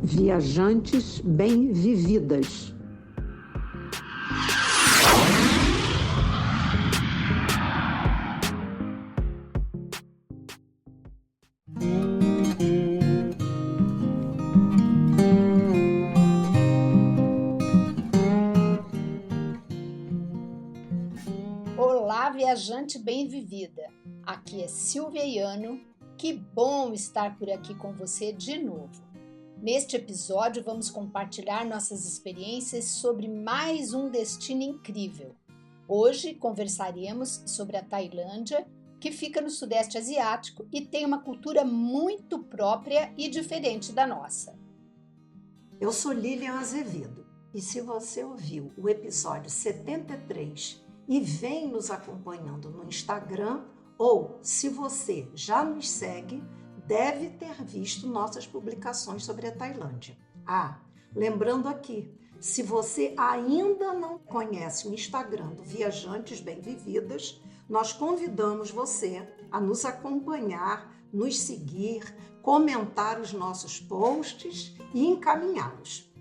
Viajantes bem-vividas. Olá, viajante bem-vivida. Aqui é Silvia Iano. Que bom estar por aqui com você de novo. Neste episódio, vamos compartilhar nossas experiências sobre mais um destino incrível. Hoje conversaremos sobre a Tailândia, que fica no Sudeste Asiático e tem uma cultura muito própria e diferente da nossa. Eu sou Lilian Azevedo e se você ouviu o episódio 73 e vem nos acompanhando no Instagram ou se você já nos segue, deve ter visto nossas publicações sobre a Tailândia. Lembrando aqui, se você ainda não conhece o Instagram do Viajantes Bem-Vividas, nós convidamos você a nos acompanhar, nos seguir, comentar os nossos posts e encaminhá-los.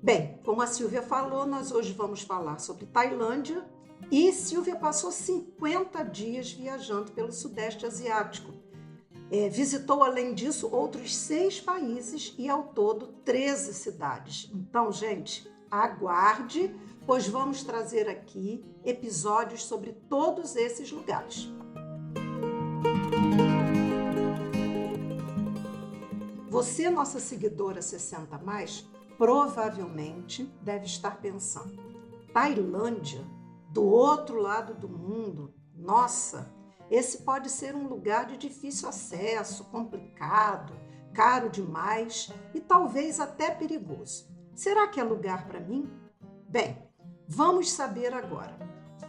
Bem, como a Silvia falou, nós hoje vamos falar sobre Tailândia e Silvia passou 50 dias viajando pelo Sudeste Asiático. Visitou, além disso, outros 6 países e, ao todo, 13 cidades. Então, gente, aguarde, pois vamos trazer aqui episódios sobre todos esses lugares. Você, nossa seguidora 60+, provavelmente deve estar pensando: Tailândia, do outro lado do mundo, nossa! Esse pode ser um lugar de difícil acesso, complicado, caro demais e talvez até perigoso. Será que é lugar para mim? Bem, vamos saber agora.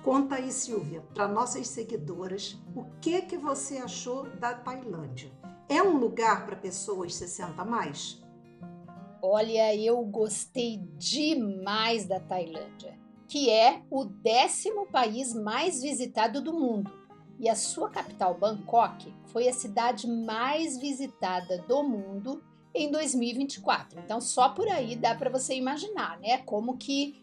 Conta aí, Silvia, para nossas seguidoras, o que você achou da Tailândia? É um lugar para pessoas 60+? Olha, eu gostei demais da Tailândia, que é o 10º país mais visitado do mundo. E a sua capital, Bangkok, foi a cidade mais visitada do mundo em 2024. Então, só por aí dá para você imaginar, né? Como que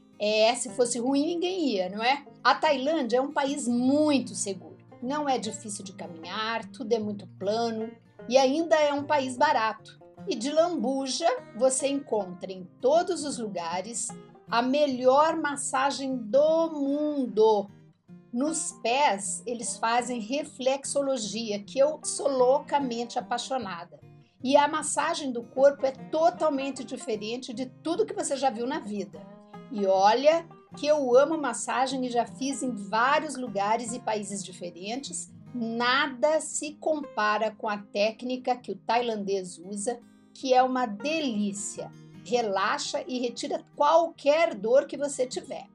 se fosse ruim, ninguém ia, não é? A Tailândia é um país muito seguro. Não é difícil de caminhar, tudo é muito plano e ainda é um país barato. E de lambuja, você encontra em todos os lugares a melhor massagem do mundo. Nos pés, eles fazem reflexologia, que eu sou loucamente apaixonada. E a massagem do corpo é totalmente diferente de tudo que você já viu na vida. E olha que eu amo massagem e já fiz em vários lugares e países diferentes. Nada se compara com a técnica que o tailandês usa, que é uma delícia. Relaxa e retira qualquer dor que você tiver.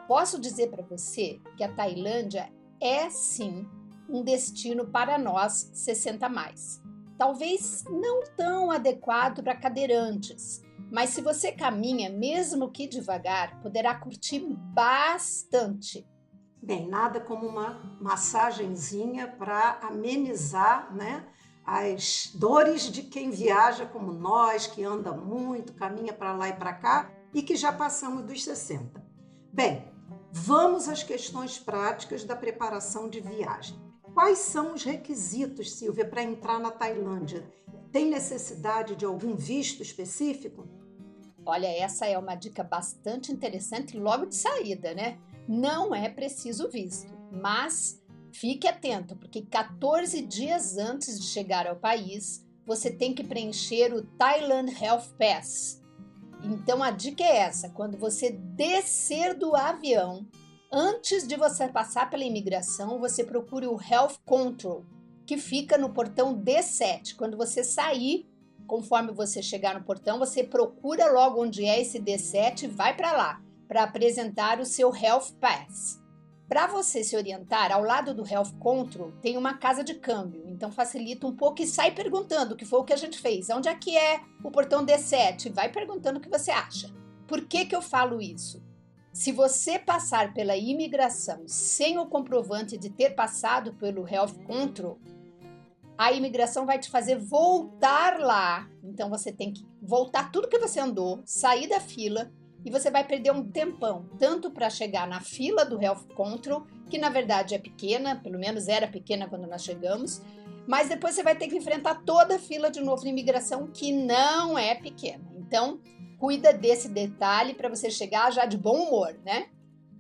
Posso dizer para você que a Tailândia é, sim, um destino para nós 60+. Talvez não tão adequado para cadeirantes, mas se você caminha, mesmo que devagar, poderá curtir bastante. Bem, nada como uma massagenzinha para amenizar, né, as dores de quem viaja como nós, que anda muito, caminha para lá e para cá e que já passamos dos 60. Bem, vamos às questões práticas da preparação de viagem. Quais são os requisitos, Silvia, para entrar na Tailândia? Tem necessidade de algum visto específico? Olha, essa é uma dica bastante interessante logo de saída, né? Não é preciso visto, mas fique atento, porque 14 dias antes de chegar ao país, você tem que preencher o Thailand Health Pass. Então a dica é essa: quando você descer do avião, antes de você passar pela imigração, você procure o Health Control, que fica no portão D7. Quando você sair, conforme você chegar no portão, você procura logo onde é esse D7 e vai para lá, para apresentar o seu Health Pass. Para você se orientar, ao lado do Health Control tem uma casa de câmbio, então facilita um pouco e sai perguntando, que foi o que a gente fez. Onde é que é o portão D7? Vai perguntando o que você acha. Por que eu falo isso? Se você passar pela imigração sem o comprovante de ter passado pelo Health Control, a imigração vai te fazer voltar lá. Então você tem que voltar tudo que você andou, sair da fila, e você vai perder um tempão, tanto para chegar na fila do Health Control, que na verdade é pequena, pelo menos era pequena quando nós chegamos, mas depois você vai ter que enfrentar toda a fila de novo na imigração, que não é pequena. Então, cuida desse detalhe para você chegar já de bom humor, né?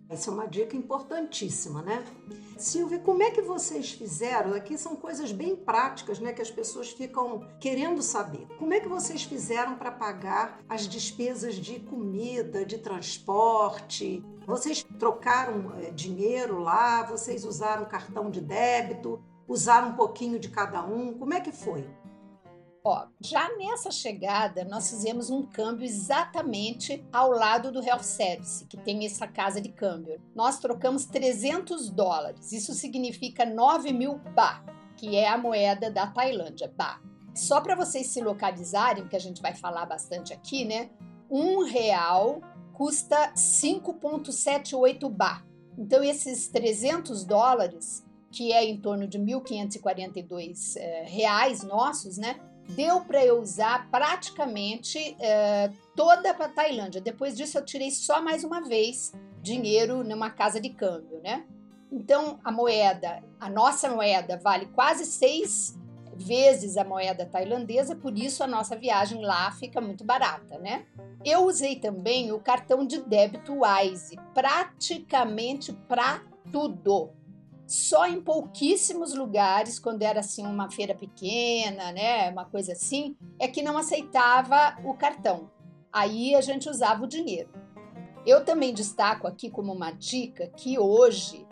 Essa é uma dica importantíssima, né? Silvia, como é que vocês fizeram? Aqui são coisas bem práticas, né, que as pessoas ficam querendo saber. Como é que vocês fizeram para pagar as despesas de comida, de transporte? Vocês trocaram dinheiro lá? Vocês usaram cartão de débito? Usaram um pouquinho de cada um? Como é que foi? Ó, já nessa chegada, nós fizemos um câmbio exatamente ao lado do Health Service, que tem essa casa de câmbio. Nós trocamos $300, isso significa 9.000 baht, que é a moeda da Tailândia, baht. Só para vocês se localizarem, que a gente vai falar bastante aqui, né? R$1 custa 5,78 baht. Então, esses $300, que é em torno de 1.542 reais nossos, né? Deu para eu usar praticamente toda a Tailândia. Depois disso, eu tirei só mais uma vez dinheiro numa casa de câmbio, né? Então, a nossa moeda vale quase 6 vezes a moeda tailandesa, por isso a nossa viagem lá fica muito barata, né? Eu usei também o cartão de débito Wise, praticamente para tudo. Só em pouquíssimos lugares, quando era assim uma feira pequena, né, uma coisa assim, é que não aceitava o cartão. Aí a gente usava o dinheiro. Eu também destaco aqui como uma dica que hoje,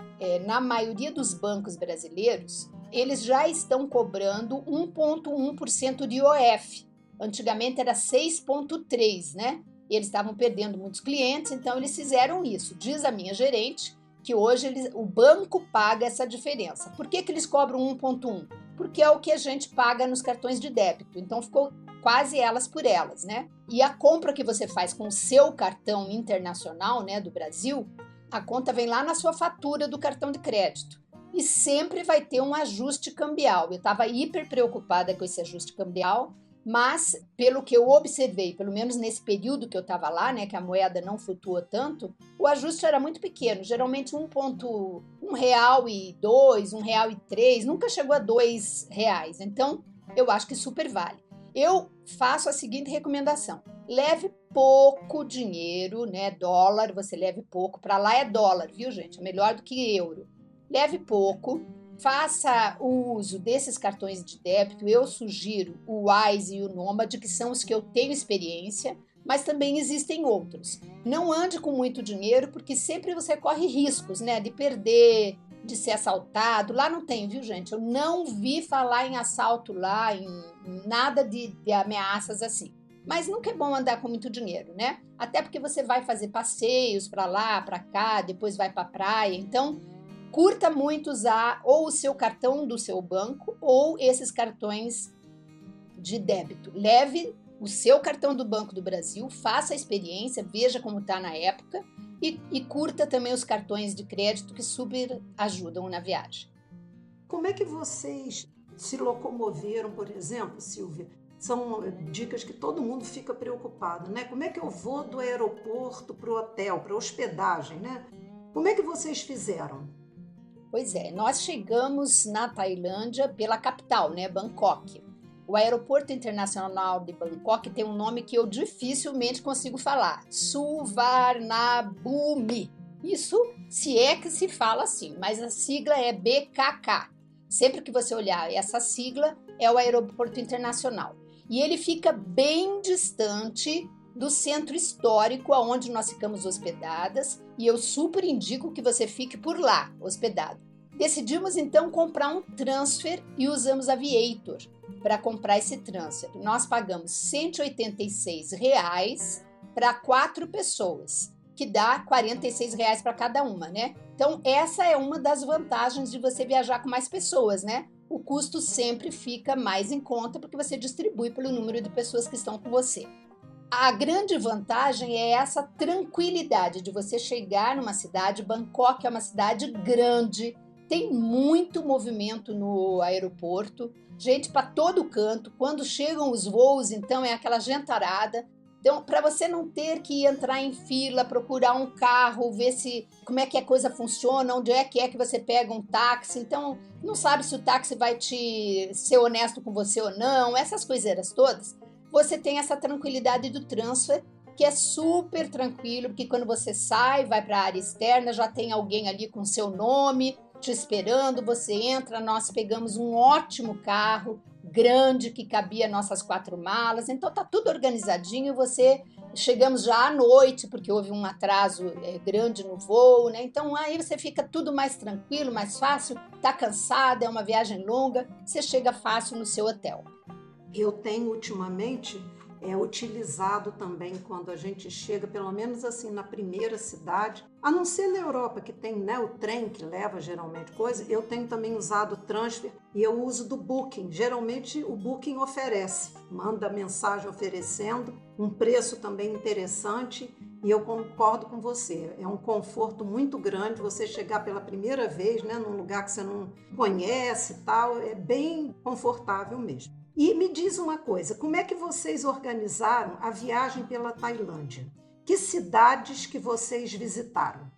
na maioria dos bancos brasileiros, eles já estão cobrando 1,1% de IOF. Antigamente era 6,3%, né? Eles estavam perdendo muitos clientes, então eles fizeram isso. Diz a minha gerente que hoje o banco paga essa diferença. Por que eles cobram 1,1? Porque é o que a gente paga nos cartões de débito. Então ficou quase elas por elas, né? E a compra que você faz com o seu cartão internacional, né, do Brasil, a conta vem lá na sua fatura do cartão de crédito. E sempre vai ter um ajuste cambial. Eu estava hiper preocupada com esse ajuste cambial, mas pelo que eu observei, pelo menos nesse período que eu estava lá, né, que a moeda não flutua tanto, o ajuste era muito pequeno, geralmente R$1,02, R$1,03, nunca chegou a R$2. Então, eu acho que super vale. Eu faço a seguinte recomendação: leve pouco dinheiro, né, dólar, você leve pouco, para lá é dólar, viu, gente? É melhor do que euro. Leve pouco. Faça o uso desses cartões de débito. Eu sugiro o Wise e o Nomad, que são os que eu tenho experiência, mas também existem outros. Não ande com muito dinheiro, porque sempre você corre riscos, né? De perder, de ser assaltado. Lá não tem, viu, gente? Eu não vi falar em assalto lá, em nada de ameaças assim. Mas nunca é bom andar com muito dinheiro, né? Até porque você vai fazer passeios para lá, para cá, depois vai para a praia. Então, curta muito usar ou o seu cartão do seu banco ou esses cartões de débito. Leve o seu cartão do Banco do Brasil, faça a experiência, veja como está na época e curta também os cartões de crédito que super ajudam na viagem. Como é que vocês se locomoveram, por exemplo, Silvia? São dicas que todo mundo fica preocupado, né? Como é que eu vou do aeroporto para o hotel, para a hospedagem, né? Como é que vocês fizeram? Pois é, nós chegamos na Tailândia pela capital, né, Bangkok. O aeroporto internacional de Bangkok tem um nome que eu dificilmente consigo falar: Suvarnabhumi. Isso se é que se fala assim, mas a sigla é BKK. Sempre que você olhar essa sigla, é o aeroporto internacional. E ele fica bem distante do centro histórico onde nós ficamos hospedadas, e eu super indico que você fique por lá, hospedado. Decidimos então comprar um transfer e usamos a Aviator para comprar esse transfer. Nós pagamos R$186 para 4 pessoas, que dá R$46 para cada uma, né? Então essa é uma das vantagens de você viajar com mais pessoas, né? O custo sempre fica mais em conta porque você distribui pelo número de pessoas que estão com você. A grande vantagem é essa tranquilidade de você chegar numa cidade. Bangkok é uma cidade grande, tem muito movimento no aeroporto, gente para todo canto. Quando chegam os voos, então é aquela gentarada. Então, para você não ter que entrar em fila, procurar um carro, ver se como é que a coisa funciona, onde é que você pega um táxi. Então, não sabe se o táxi vai te ser honesto com você ou não, essas coiseiras todas. Você tem essa tranquilidade do transfer, que é super tranquilo, porque quando você sai, vai para a área externa, já tem alguém ali com seu nome te esperando, você entra. Nós pegamos um ótimo carro, grande, que cabia nossas 4 malas, então tá tudo organizadinho. Chegamos já à noite, porque houve um atraso grande no voo, né? Então aí você fica tudo mais tranquilo, mais fácil, tá cansada, é uma viagem longa, você chega fácil no seu hotel. Eu tenho ultimamente utilizado também quando a gente chega, pelo menos assim na primeira cidade, a não ser na Europa que tem, né, o trem que leva geralmente coisa. Eu tenho também usado o transfer e eu uso do Booking. Geralmente o Booking oferece, manda mensagem oferecendo um preço também interessante, e eu concordo com você, é um conforto muito grande você chegar pela primeira vez, né, num lugar que você não conhece e tal, é bem confortável mesmo. E me diz uma coisa, como é que vocês organizaram a viagem pela Tailândia? Que cidades que vocês visitaram?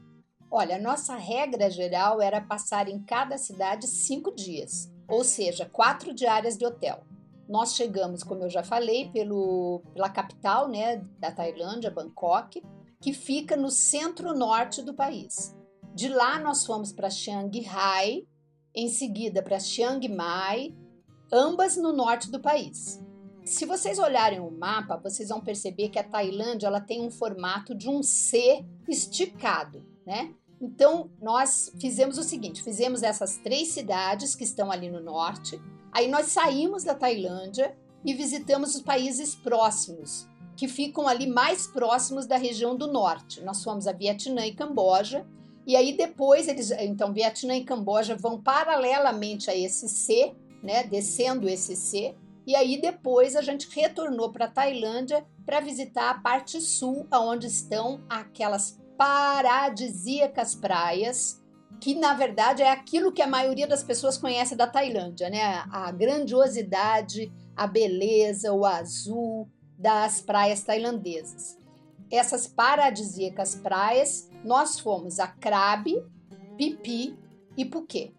Olha, a nossa regra geral era passar em cada cidade 5 dias, ou seja, 4 diárias de hotel. Nós chegamos, como eu já falei, pela capital, né, da Tailândia, Bangkok, que fica no centro-norte do país. De lá nós fomos para Chiang Rai, em seguida para Chiang Mai, ambas no norte do país. Se vocês olharem o mapa, vocês vão perceber que a Tailândia ela tem um formato de um C esticado, né? Então, nós fizemos o seguinte, fizemos essas 3 cidades que estão ali no norte, aí nós saímos da Tailândia e visitamos os países próximos, que ficam ali mais próximos da região do norte. Nós fomos a Vietnã e Camboja, e aí depois então, Vietnã e Camboja vão paralelamente a esse C, né, descendo esse C, e aí depois a gente retornou para a Tailândia para visitar a parte sul, onde estão aquelas paradisíacas praias, que na verdade é aquilo que a maioria das pessoas conhece da Tailândia, né? A grandiosidade, a beleza, o azul das praias tailandesas. Essas paradisíacas praias, nós fomos a Krabi, Phi Phi e Phuket.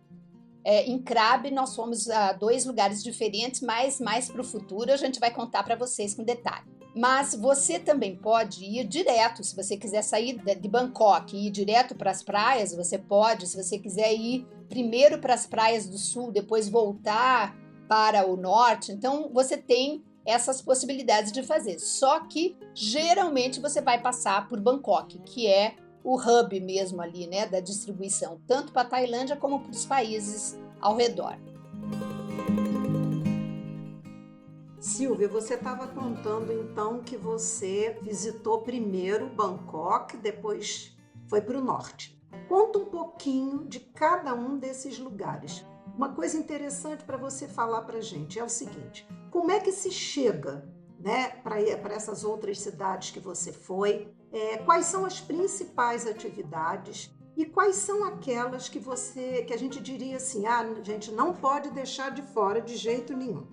Em Krabi nós fomos a 2 lugares diferentes, mas mais para o futuro a gente vai contar para vocês com detalhe. Mas você também pode ir direto, se você quiser sair de Bangkok e ir direto para as praias, você pode. Se você quiser ir primeiro para as praias do sul, depois voltar para o norte, então você tem essas possibilidades de fazer. Só que geralmente você vai passar por Bangkok, que é o hub mesmo ali, né, da distribuição, tanto para a Tailândia como para os países ao redor. Silvia, você estava contando então que você visitou primeiro Bangkok, depois foi para o norte. Conta um pouquinho de cada um desses lugares. Uma coisa interessante para você falar para a gente é o seguinte: como é que se chega, né, para essas outras cidades que você foi? Quais são as principais atividades e quais são aquelas que a gente diria assim, a gente não pode deixar de fora de jeito nenhum?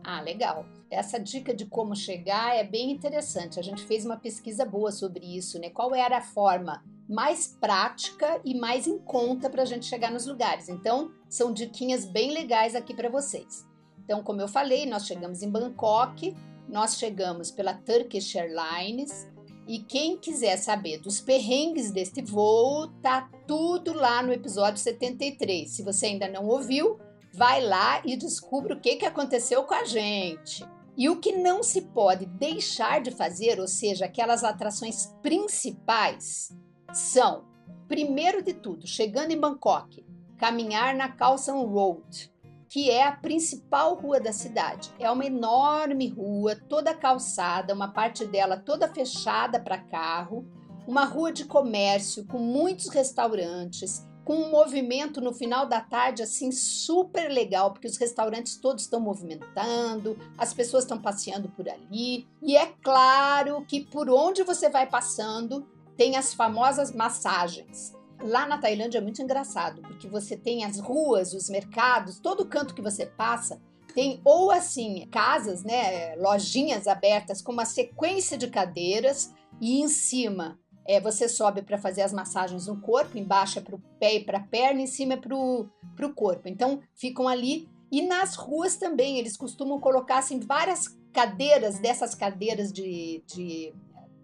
Ah, legal. Essa dica de como chegar é bem interessante. A gente fez uma pesquisa boa sobre isso, né? Qual era a forma mais prática e mais em conta para a gente chegar nos lugares. Então, são diquinhas bem legais aqui para vocês. Então, como eu falei, nós chegamos em Bangkok, nós chegamos pela Turkish Airlines, e quem quiser saber dos perrengues deste voo, tá tudo lá no episódio 73. Se você ainda não ouviu, vai lá e descubra o que aconteceu com a gente. E o que não se pode deixar de fazer, ou seja, aquelas atrações principais, são, primeiro de tudo, chegando em Bangkok, caminhar na Khao San Road, que é a principal rua da cidade. É uma enorme rua, toda calçada, uma parte dela toda fechada para carro, uma rua de comércio com muitos restaurantes, com um movimento no final da tarde, assim, super legal, porque os restaurantes todos estão movimentando, as pessoas estão passeando por ali, e é claro que por onde você vai passando, tem as famosas massagens. Lá na Tailândia é muito engraçado, porque você tem as ruas, os mercados, todo canto que você passa, tem ou assim, casas, né, lojinhas abertas com uma sequência de cadeiras, e em cima você sobe para fazer as massagens no corpo, embaixo é para o pé e para a perna, em cima é para o corpo. Então, ficam ali. E nas ruas também, eles costumam colocar assim, várias cadeiras, dessas cadeiras de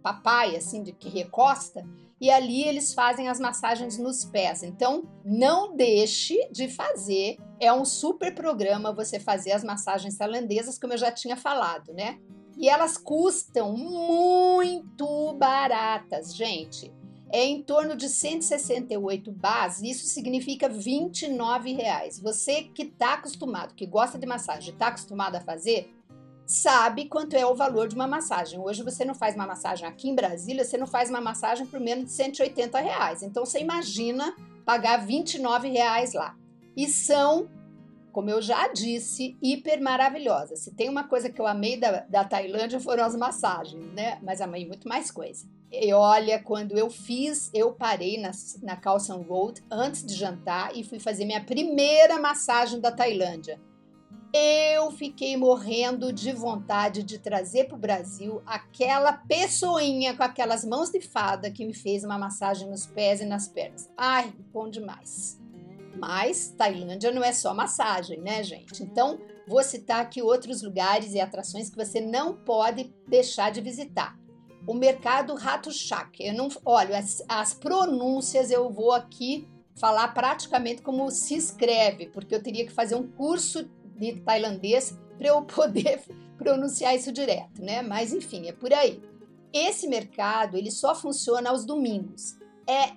papai, assim, de que recosta, e ali eles fazem as massagens nos pés. Então, não deixe de fazer. É um super programa você fazer as massagens tailandesas, como eu já tinha falado, né? E elas custam muito baratas, gente. É em torno de 168 bahts, isso significa R$ 29. Você que está acostumado, que gosta de massagem, está acostumado a fazer, sabe quanto é o valor de uma massagem. Hoje você não faz uma massagem aqui em Brasília, você não faz uma massagem por menos de R$ 180. Então você imagina pagar R$ 29 lá. E são, como eu já disse, hiper maravilhosas. Se tem uma coisa que eu amei da Tailândia foram as massagens, né? Mas amei muito mais coisa. E olha, quando eu parei na Khao San Road antes de jantar e fui fazer minha primeira massagem da Tailândia. Eu fiquei morrendo de vontade de trazer para o Brasil aquela pessoinha com aquelas mãos de fada que me fez uma massagem nos pés e nas pernas. Ai, bom demais. Mas Tailândia não é só massagem, né, gente? Então, vou citar aqui outros lugares e atrações que você não pode deixar de visitar. O mercado Ratchathani. Olha, as pronúncias eu vou aqui falar praticamente como se escreve, porque eu teria que fazer um curso de tailandês para eu poder pronunciar isso direto, né? Mas enfim, é por aí. Esse mercado, ele só funciona aos domingos. É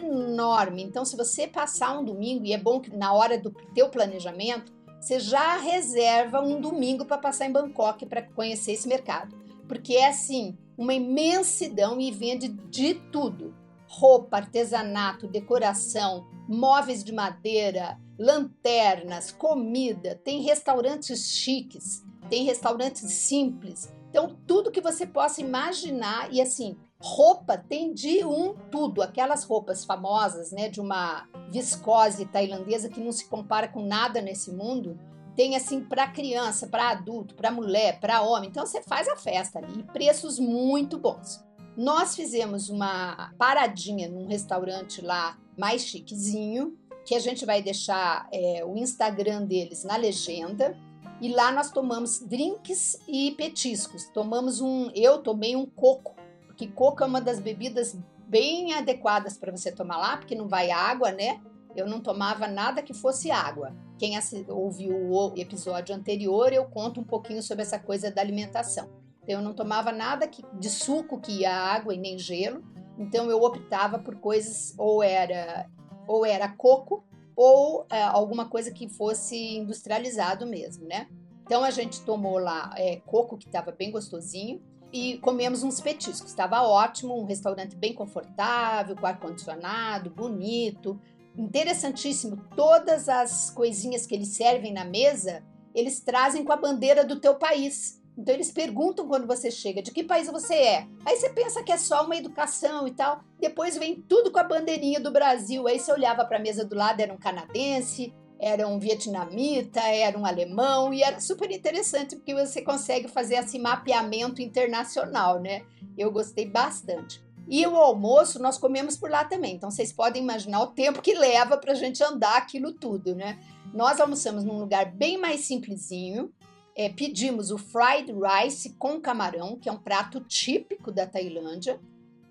enorme. Então, se você passar um domingo, e é bom que na hora do teu planejamento, você já reserva um domingo para passar em Bangkok para conhecer esse mercado. Porque é assim, uma imensidão e vende de tudo. Roupa, artesanato, decoração, móveis de madeira, lanternas, comida, tem restaurantes chiques, tem restaurantes simples. Então, tudo que você possa imaginar e assim, roupa tem de tudo, aquelas roupas famosas, né, de uma viscose tailandesa que não se compara com nada nesse mundo, tem assim para criança, para adulto, para mulher, para homem. Então você faz a festa ali, e preços muito bons. Nós fizemos uma paradinha num restaurante lá mais chiquezinho, que a gente vai deixar o Instagram deles na legenda. E lá nós tomamos drinks e petiscos. Eu tomei um coco, porque coco é uma das bebidas bem adequadas para você tomar lá, porque não vai água, né? Eu não tomava nada que fosse água. Quem ouviu o episódio anterior, eu conto um pouquinho sobre essa coisa da alimentação. Eu não tomava nada de suco que ia água e nem gelo, então eu optava por coisas ou era coco ou alguma coisa que fosse industrializado mesmo, né? Então a gente tomou lá coco, que estava bem gostosinho, e comemos uns petiscos. Estava ótimo, um restaurante bem confortável, com ar-condicionado, bonito, interessantíssimo. Todas as coisinhas que eles servem na mesa, eles trazem com a bandeira do teu país. Então eles perguntam quando você chega, de que país você é? Aí você pensa que é só uma educação e tal, depois vem tudo com a bandeirinha do Brasil. Aí você olhava para a mesa do lado, era um canadense, era um vietnamita, era um alemão, e era super interessante, porque você consegue fazer esse mapeamento internacional, né? Eu gostei bastante. E o almoço nós comemos por lá também, então vocês podem imaginar o tempo que leva para a gente andar aquilo tudo, né? Nós almoçamos num lugar bem mais simplesinho, pedimos o fried rice com camarão, que é um prato típico da Tailândia,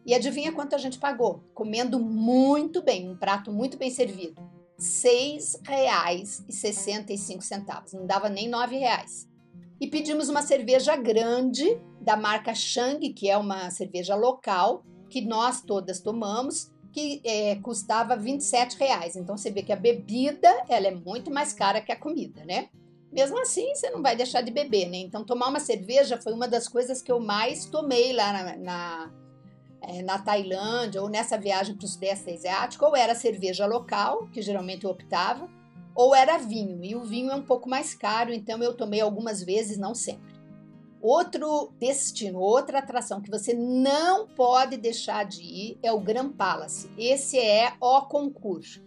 e adivinha quanto a gente pagou? Comendo muito bem, um prato muito bem servido. R$ 6,65, não dava nem R$ 9. E pedimos uma cerveja grande da marca Chang, que é uma cerveja local, que nós todas tomamos, que custava R$ 27. Então você vê que a bebida ela é muito mais cara que a comida, né? Mesmo assim, você não vai deixar de beber, né? Então tomar uma cerveja foi uma das coisas que eu mais tomei lá na Tailândia ou nessa viagem para o Sudeste Asiático, ou era cerveja local, que geralmente eu optava, ou era vinho. E o vinho é um pouco mais caro, então eu tomei algumas vezes, não sempre. Outro destino, outra atração que você não pode deixar de ir é o Grand Palace. Esse é o concurso.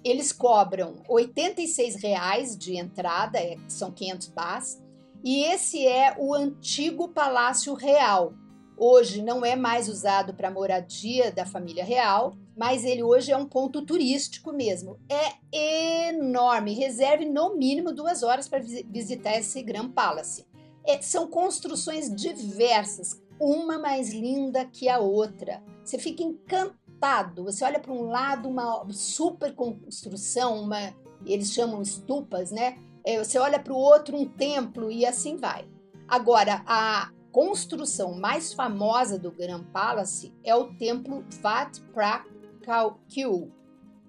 Eles cobram R$ 86 de entrada, são 500 bahts, e esse é o antigo Palácio Real. Hoje não é mais usado para moradia da família real, mas ele hoje é um ponto turístico mesmo. É enorme, reserve no mínimo 2 horas para visitar esse Grand Palace. São construções diversas, uma mais linda que a outra. Você fica encantado, você olha para um lado, uma super construção, eles chamam estupas, né? Você olha para o outro, um templo, e assim vai. Agora, a construção mais famosa do Grand Palace é o templo Wat Phra Kaew,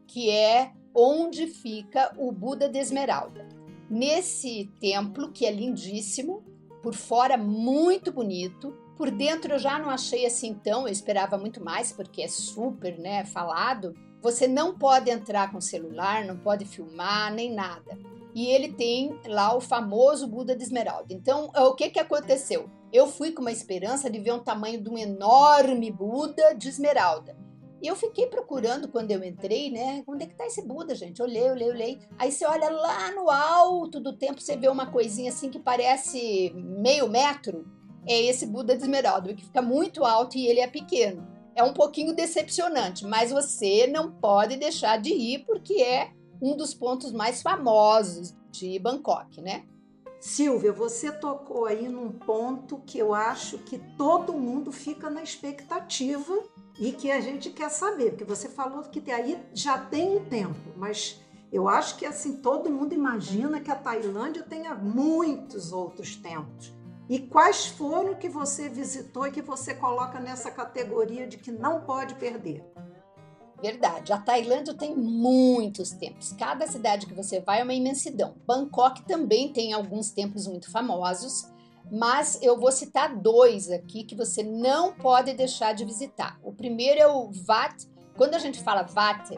que é onde fica o Buda de Esmeralda. Nesse templo, que é lindíssimo, por fora muito bonito, por dentro eu já não achei assim tão, eu esperava muito mais, porque é super, né, falado. Você não pode entrar com celular, não pode filmar, nem nada. E ele tem lá o famoso Buda de Esmeralda. Então, o que aconteceu? Eu fui com uma esperança de ver um tamanho de um enorme Buda de esmeralda. E eu fiquei procurando quando eu entrei, né? Onde é que tá esse Buda, gente? Olhei. Aí você olha lá no alto do templo, você vê uma coisinha assim que parece meio metro. É esse Buda de esmeralda, que fica muito alto e ele é pequeno. É um pouquinho decepcionante, mas você não pode deixar de ir porque é um dos pontos mais famosos de Bangkok, né? Silvia, você tocou aí num ponto que eu acho que todo mundo fica na expectativa e que a gente quer saber, porque você falou que aí já tem um tempo, mas eu acho que assim todo mundo imagina que a Tailândia tenha muitos outros templos. E quais foram que você visitou e que você coloca nessa categoria de que não pode perder? Verdade, a Tailândia tem muitos templos. Cada cidade que você vai é uma imensidão. Bangkok também tem alguns templos muito famosos, mas eu vou citar 2 aqui que você não pode deixar de visitar. O primeiro é o Wat. Quando a gente fala Wat,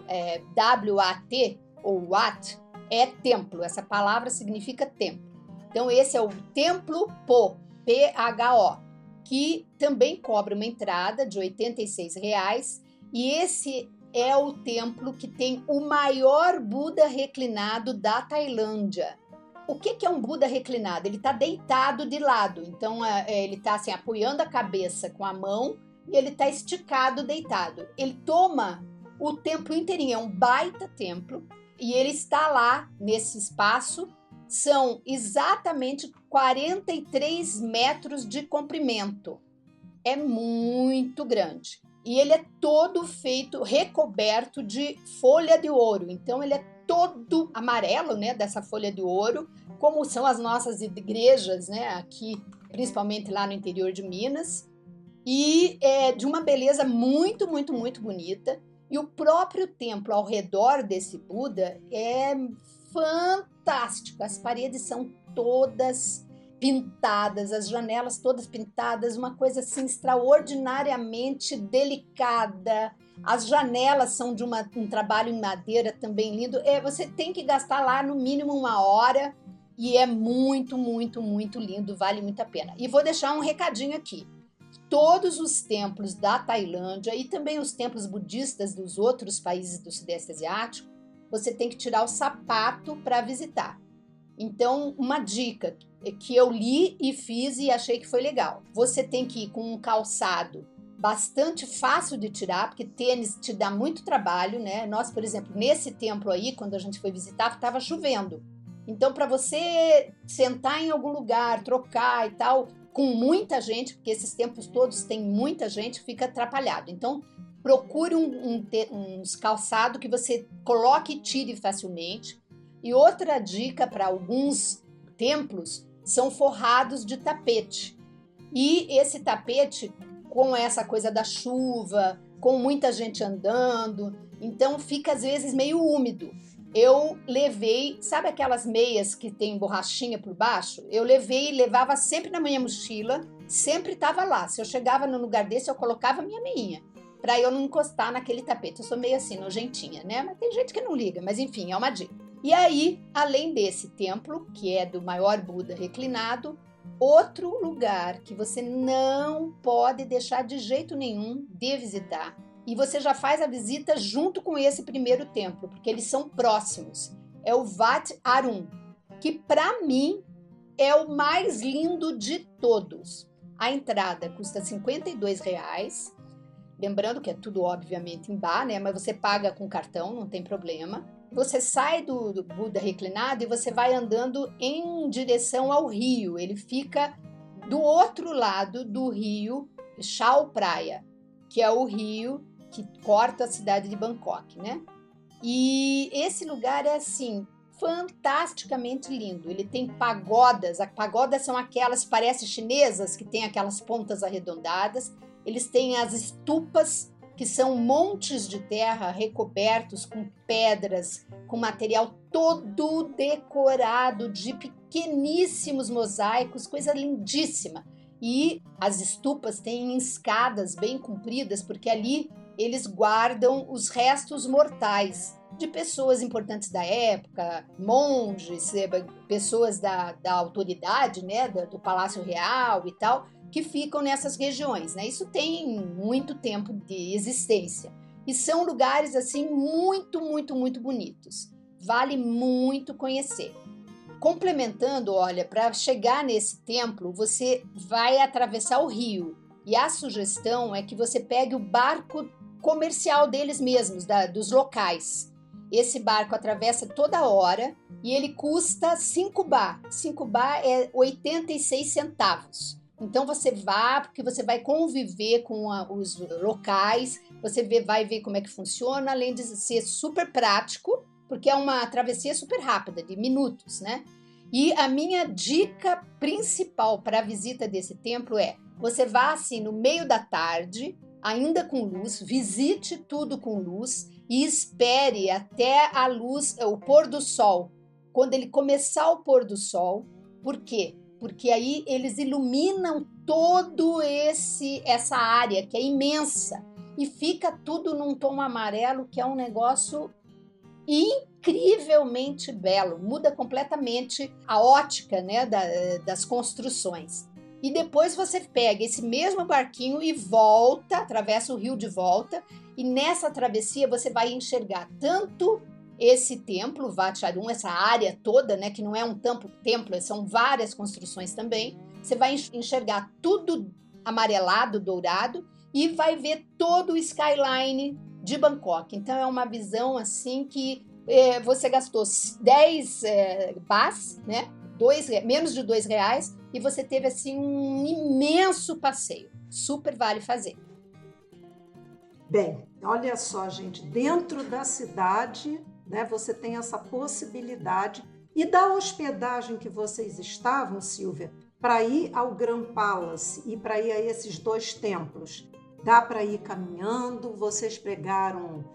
W-A-T ou Wat, é templo. Essa palavra significa templo. Então esse é o Templo Po, P-H-O, que também cobra uma entrada de R$ 86, e esse é o templo que tem o maior Buda reclinado da Tailândia. O que é um Buda reclinado? Ele está deitado de lado, então ele está assim, apoiando a cabeça com a mão e ele está esticado, deitado. Ele toma o templo inteirinho, é um baita templo, e ele está lá nesse espaço. São exatamente 43 metros de comprimento. É muito grande. E ele é todo feito, recoberto de folha de ouro. Então, ele é todo amarelo, né, dessa folha de ouro, como são as nossas igrejas, né, aqui, principalmente lá no interior de Minas. E é de uma beleza muito, muito, muito bonita. E o próprio templo ao redor desse Buda é fantástico. As paredes são todas pintadas, as janelas todas pintadas, uma coisa assim extraordinariamente delicada. As janelas são de um trabalho em madeira também lindo. Você tem que gastar lá no mínimo 1 hora e é muito, muito, muito lindo, vale muito a pena. E vou deixar um recadinho aqui. Todos os templos da Tailândia e também os templos budistas dos outros países do Sudeste Asiático, você tem que tirar o sapato para visitar. Então, uma dica que eu li e fiz e achei que foi legal. Você tem que ir com um calçado bastante fácil de tirar, porque tênis te dá muito trabalho, né? Nós, por exemplo, nesse templo aí, quando a gente foi visitar, estava chovendo. Então, para você sentar em algum lugar, trocar e tal, com muita gente, porque esses templos todos têm muita gente, fica atrapalhado. Então, procure uns calçados que você coloque e tire facilmente. E outra dica para alguns templos são forrados de tapete. E esse tapete, com essa coisa da chuva, com muita gente andando, então fica às vezes meio úmido. Eu levei, sabe aquelas meias que tem borrachinha por baixo? Eu levava sempre na minha mochila sempre estava lá. Se eu chegava num lugar desse, eu colocava minha meinha, para eu não encostar naquele tapete. Eu sou meio assim, nojentinha, né? Mas tem gente que não liga, mas enfim, é uma dica. E aí, além desse templo, que é do maior Buda reclinado, outro lugar que você não pode deixar de jeito nenhum de visitar, e você já faz a visita junto com esse primeiro templo, porque eles são próximos, é o Wat Arun, que para mim é o mais lindo de todos. A entrada custa R$ 52, lembrando que é tudo obviamente em bar, né? Mas você paga com cartão, não tem problema. Você sai do Buda reclinado e você vai andando em direção ao rio. Ele fica do outro lado do rio Chao Phraya, que é o rio que corta a cidade de Bangkok, né? E esse lugar é assim, fantasticamente lindo. Ele tem pagodas. As pagodas são aquelas, parecem chinesas, que tem aquelas pontas arredondadas. Eles têm as estupas, que são montes de terra recobertos com pedras, com material todo decorado de pequeníssimos mosaicos, coisa lindíssima. E as estupas têm escadas bem compridas, porque ali eles guardam os restos mortais de pessoas importantes da época, monges, pessoas da autoridade, né, do Palácio Real e tal, que ficam nessas regiões, né? Isso tem muito tempo de existência. E são lugares, assim, muito, muito, muito bonitos. Vale muito conhecer. Complementando, olha, para chegar nesse templo, você vai atravessar o rio. E a sugestão é que você pegue o barco comercial deles mesmos, dos locais. Esse barco atravessa toda hora e ele custa 5 baht. 5 baht é 86 centavos. Então você vá, porque você vai conviver com os locais, você vai ver como é que funciona, além de ser super prático, porque é uma travessia super rápida, de minutos, né? E a minha dica principal para a visita desse templo é: você vá assim no meio da tarde, ainda com luz, visite tudo com luz e espere até a luz, o pôr do sol. Quando ele começar o pôr do sol, por quê? Porque aí eles iluminam todo essa área que é imensa e fica tudo num tom amarelo, que é um negócio incrivelmente belo, muda completamente a ótica, né, das construções. E depois você pega esse mesmo barquinho e volta, atravessa o rio de volta, e nessa travessia você vai enxergar tanto esse templo, Wat Arun, essa área toda, né, que não é um templo, são várias construções também. Você vai enxergar tudo amarelado, dourado, e vai ver todo o skyline de Bangkok. Então é uma visão assim que você gastou 10 bahts, né, menos de R$ 2, e você teve assim um imenso passeio. Super vale fazer. Bem, olha só, gente, dentro da cidade, né, você tem essa possibilidade. E da hospedagem que vocês estavam, Silvia, para ir ao Grand Palace e para ir a esses 2 templos, dá para ir caminhando? Vocês pegaram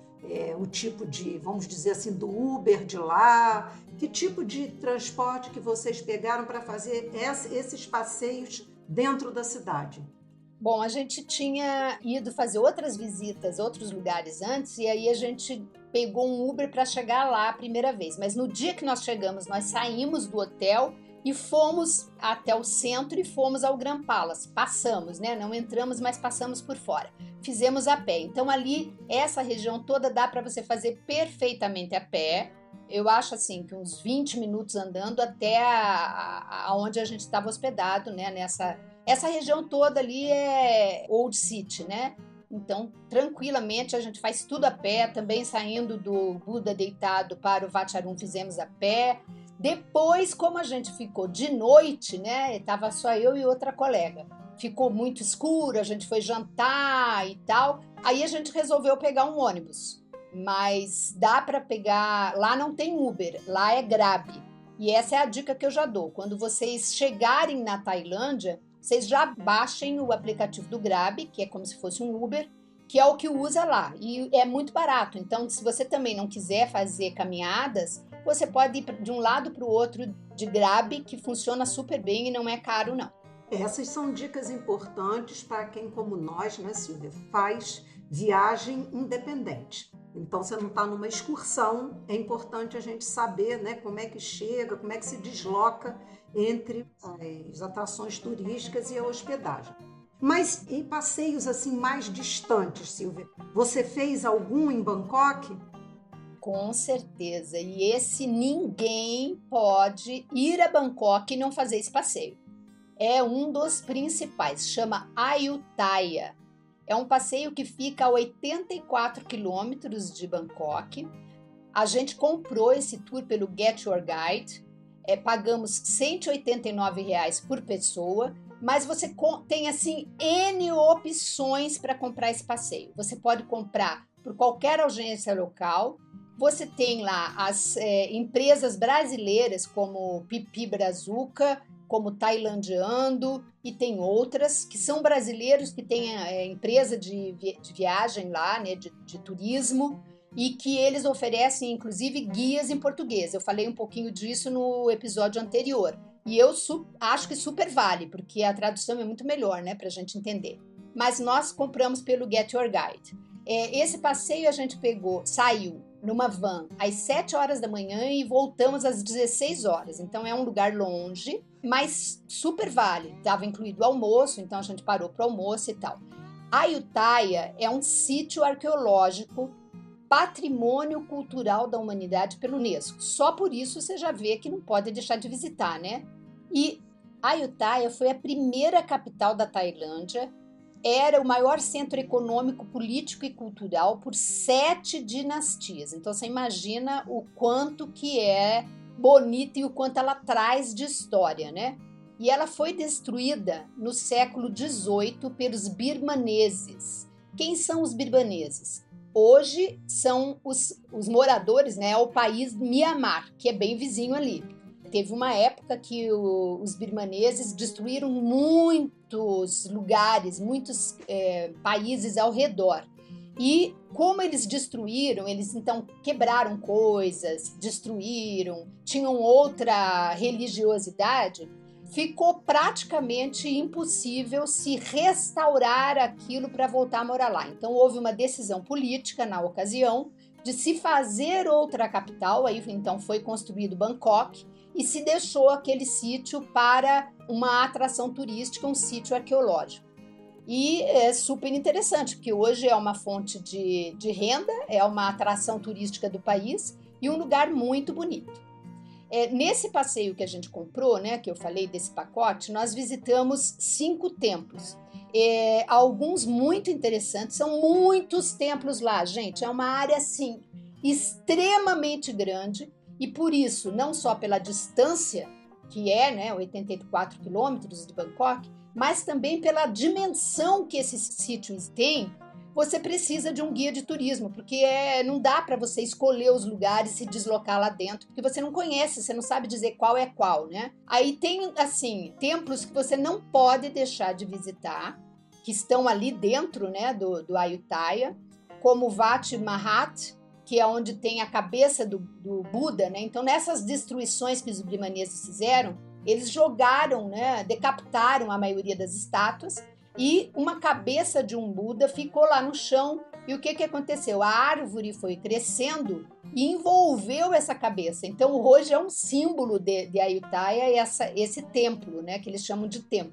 o tipo de, vamos dizer assim, do Uber de lá? Que tipo de transporte que vocês pegaram para fazer esses passeios dentro da cidade? Bom, a gente tinha ido fazer outras visitas, outros lugares antes, e aí a gente pegou um Uber para chegar lá a primeira vez. Mas no dia que nós chegamos, nós saímos do hotel e fomos até o centro e fomos ao Grand Palace. Passamos, né? Não entramos, mas passamos por fora. Fizemos a pé. Então ali, essa região toda dá para você fazer perfeitamente a pé. Eu acho assim que uns 20 minutos andando até onde a gente estava hospedado, né? Essa região toda ali é Old City, né? Então, tranquilamente, a gente faz tudo a pé. Também saindo do Buda deitado para o Wat Arun, fizemos a pé. Depois, como a gente ficou de noite, né? Estava só eu e outra colega. Ficou muito escuro, a gente foi jantar e tal. Aí a gente resolveu pegar um ônibus. Mas dá para pegar... Lá não tem Uber, lá é Grab. E essa é a dica que eu já dou. Quando vocês chegarem na Tailândia, vocês já baixem o aplicativo do Grab, que é como se fosse um Uber, que é o que usa lá. E é muito barato. Então, se você também não quiser fazer caminhadas, você pode ir de um lado para o outro de Grab, que funciona super bem e não é caro, não. Essas são dicas importantes para quem, como nós, né, Silvia, faz viagem independente. Então, você não está numa excursão, é importante a gente saber, né, como é que chega, como é que se desloca entre as atrações turísticas e a hospedagem. Mas em passeios assim mais distantes, Silvia, você fez algum em Bangkok? Com certeza. E esse ninguém pode ir a Bangkok e não fazer esse passeio. É um dos principais, chama Ayutthaya. É um passeio que fica a 84 quilômetros de Bangkok. A gente comprou esse tour pelo Get Your Guide, pagamos R$ 189 por pessoa, mas você tem assim N opções para comprar esse passeio. Você pode comprar por qualquer agência local. Você tem lá as empresas brasileiras como Pipi Brazuca, como Tailandiando, e tem outras que são brasileiros que têm empresa de viagem lá, né, de turismo, e que eles oferecem inclusive guias em português. Eu falei um pouquinho disso no episódio anterior. E eu acho que super vale, porque a tradução é muito melhor, né, para a gente entender. Mas nós compramos pelo Get Your Guide. Esse passeio a gente saiu numa van às 7 horas da manhã e voltamos às 16 horas. Então é um lugar longe, mas super vale. Estava incluído o almoço, então a gente parou para o almoço e tal. Ayutthaya é um sítio arqueológico, patrimônio cultural da humanidade pela Unesco. Só por isso você já vê que não pode deixar de visitar, né? E Ayutthaya foi a primeira capital da Tailândia, era o maior centro econômico, político e cultural por 7 dinastias. Então você imagina o quanto que é bonita e o quanto ela traz de história, né? E ela foi destruída no século XVIII pelos birmaneses. Quem são os birmaneses? Hoje são os moradores, né? O país Mianmar, que é bem vizinho ali. Teve uma época que os birmaneses destruíram muitos lugares, muitos países ao redor. E como eles destruíram, eles então quebraram coisas, destruíram, tinham outra religiosidade, ficou praticamente impossível se restaurar aquilo para voltar a morar lá. Então houve uma decisão política na ocasião de se fazer outra capital, aí então foi construído Bangkok, e se deixou aquele sítio para uma atração turística, um sítio arqueológico. E é super interessante, porque hoje é uma fonte de renda, é uma atração turística do país e um lugar muito bonito. Nesse passeio que a gente comprou, né, que eu falei desse pacote, nós visitamos 5 templos. Alguns muito interessantes, são muitos templos lá, gente. É uma área, assim, extremamente grande. E por isso, não só pela distância, que é, né, 84 quilômetros de Bangkok, mas também pela dimensão que esses sítios têm, você precisa de um guia de turismo, porque não dá para você escolher os lugares e se deslocar lá dentro, porque você não conhece, você não sabe dizer qual é qual, né? Aí tem, assim, templos que você não pode deixar de visitar, que estão ali dentro, né, do Ayutthaya, como Wat Mahat, que é onde tem a cabeça do Buda, né? Então, nessas destruições que os birmaneses fizeram, eles jogaram, né, decapitaram a maioria das estátuas e uma cabeça de um Buda ficou lá no chão. E o que aconteceu? A árvore foi crescendo e envolveu essa cabeça. Então, hoje é um símbolo de Ayutthaya esse templo, né, que eles chamam de templo.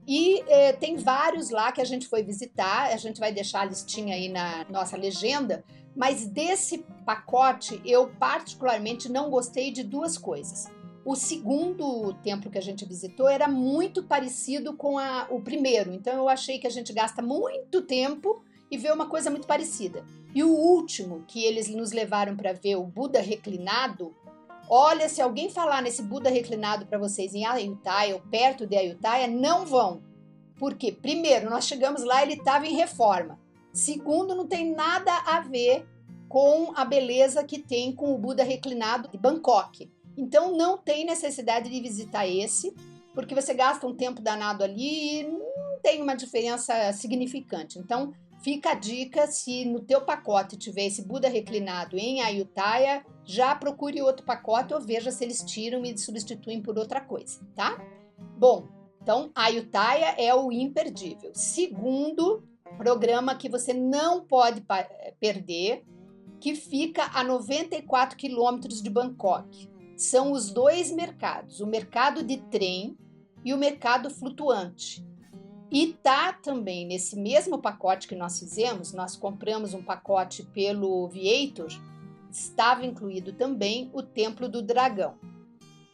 E tem vários lá que a gente foi visitar, a gente vai deixar a listinha aí na nossa legenda, mas desse pacote eu particularmente não gostei de 2 coisas. O segundo templo que a gente visitou era muito parecido com o primeiro, então eu achei que a gente gasta muito tempo e vê uma coisa muito parecida. E o último, que eles nos levaram para ver, o Buda reclinado, olha, se alguém falar nesse Buda reclinado para vocês em Ayutthaya ou perto de Ayutthaya, não vão. Por quê? Primeiro, nós chegamos lá, ele estava em reforma. Segundo, não tem nada a ver com a beleza que tem com o Buda reclinado de Bangkok. Então, não tem necessidade de visitar esse, porque você gasta um tempo danado ali e não tem uma diferença significante. Então, fica a dica, se no teu pacote tiver esse Buda reclinado em Ayutthaya, já procure outro pacote ou veja se eles tiram e substituem por outra coisa, tá? Bom, Então, Ayutthaya é o imperdível. Segundo programa que você não pode perder, que fica a 94 quilômetros de Bangkok. São os dois mercados, o mercado de trem e o mercado flutuante. E tá também nesse mesmo pacote que nós fizemos, nós compramos um pacote pelo Viator, estava incluído também o Templo do Dragão.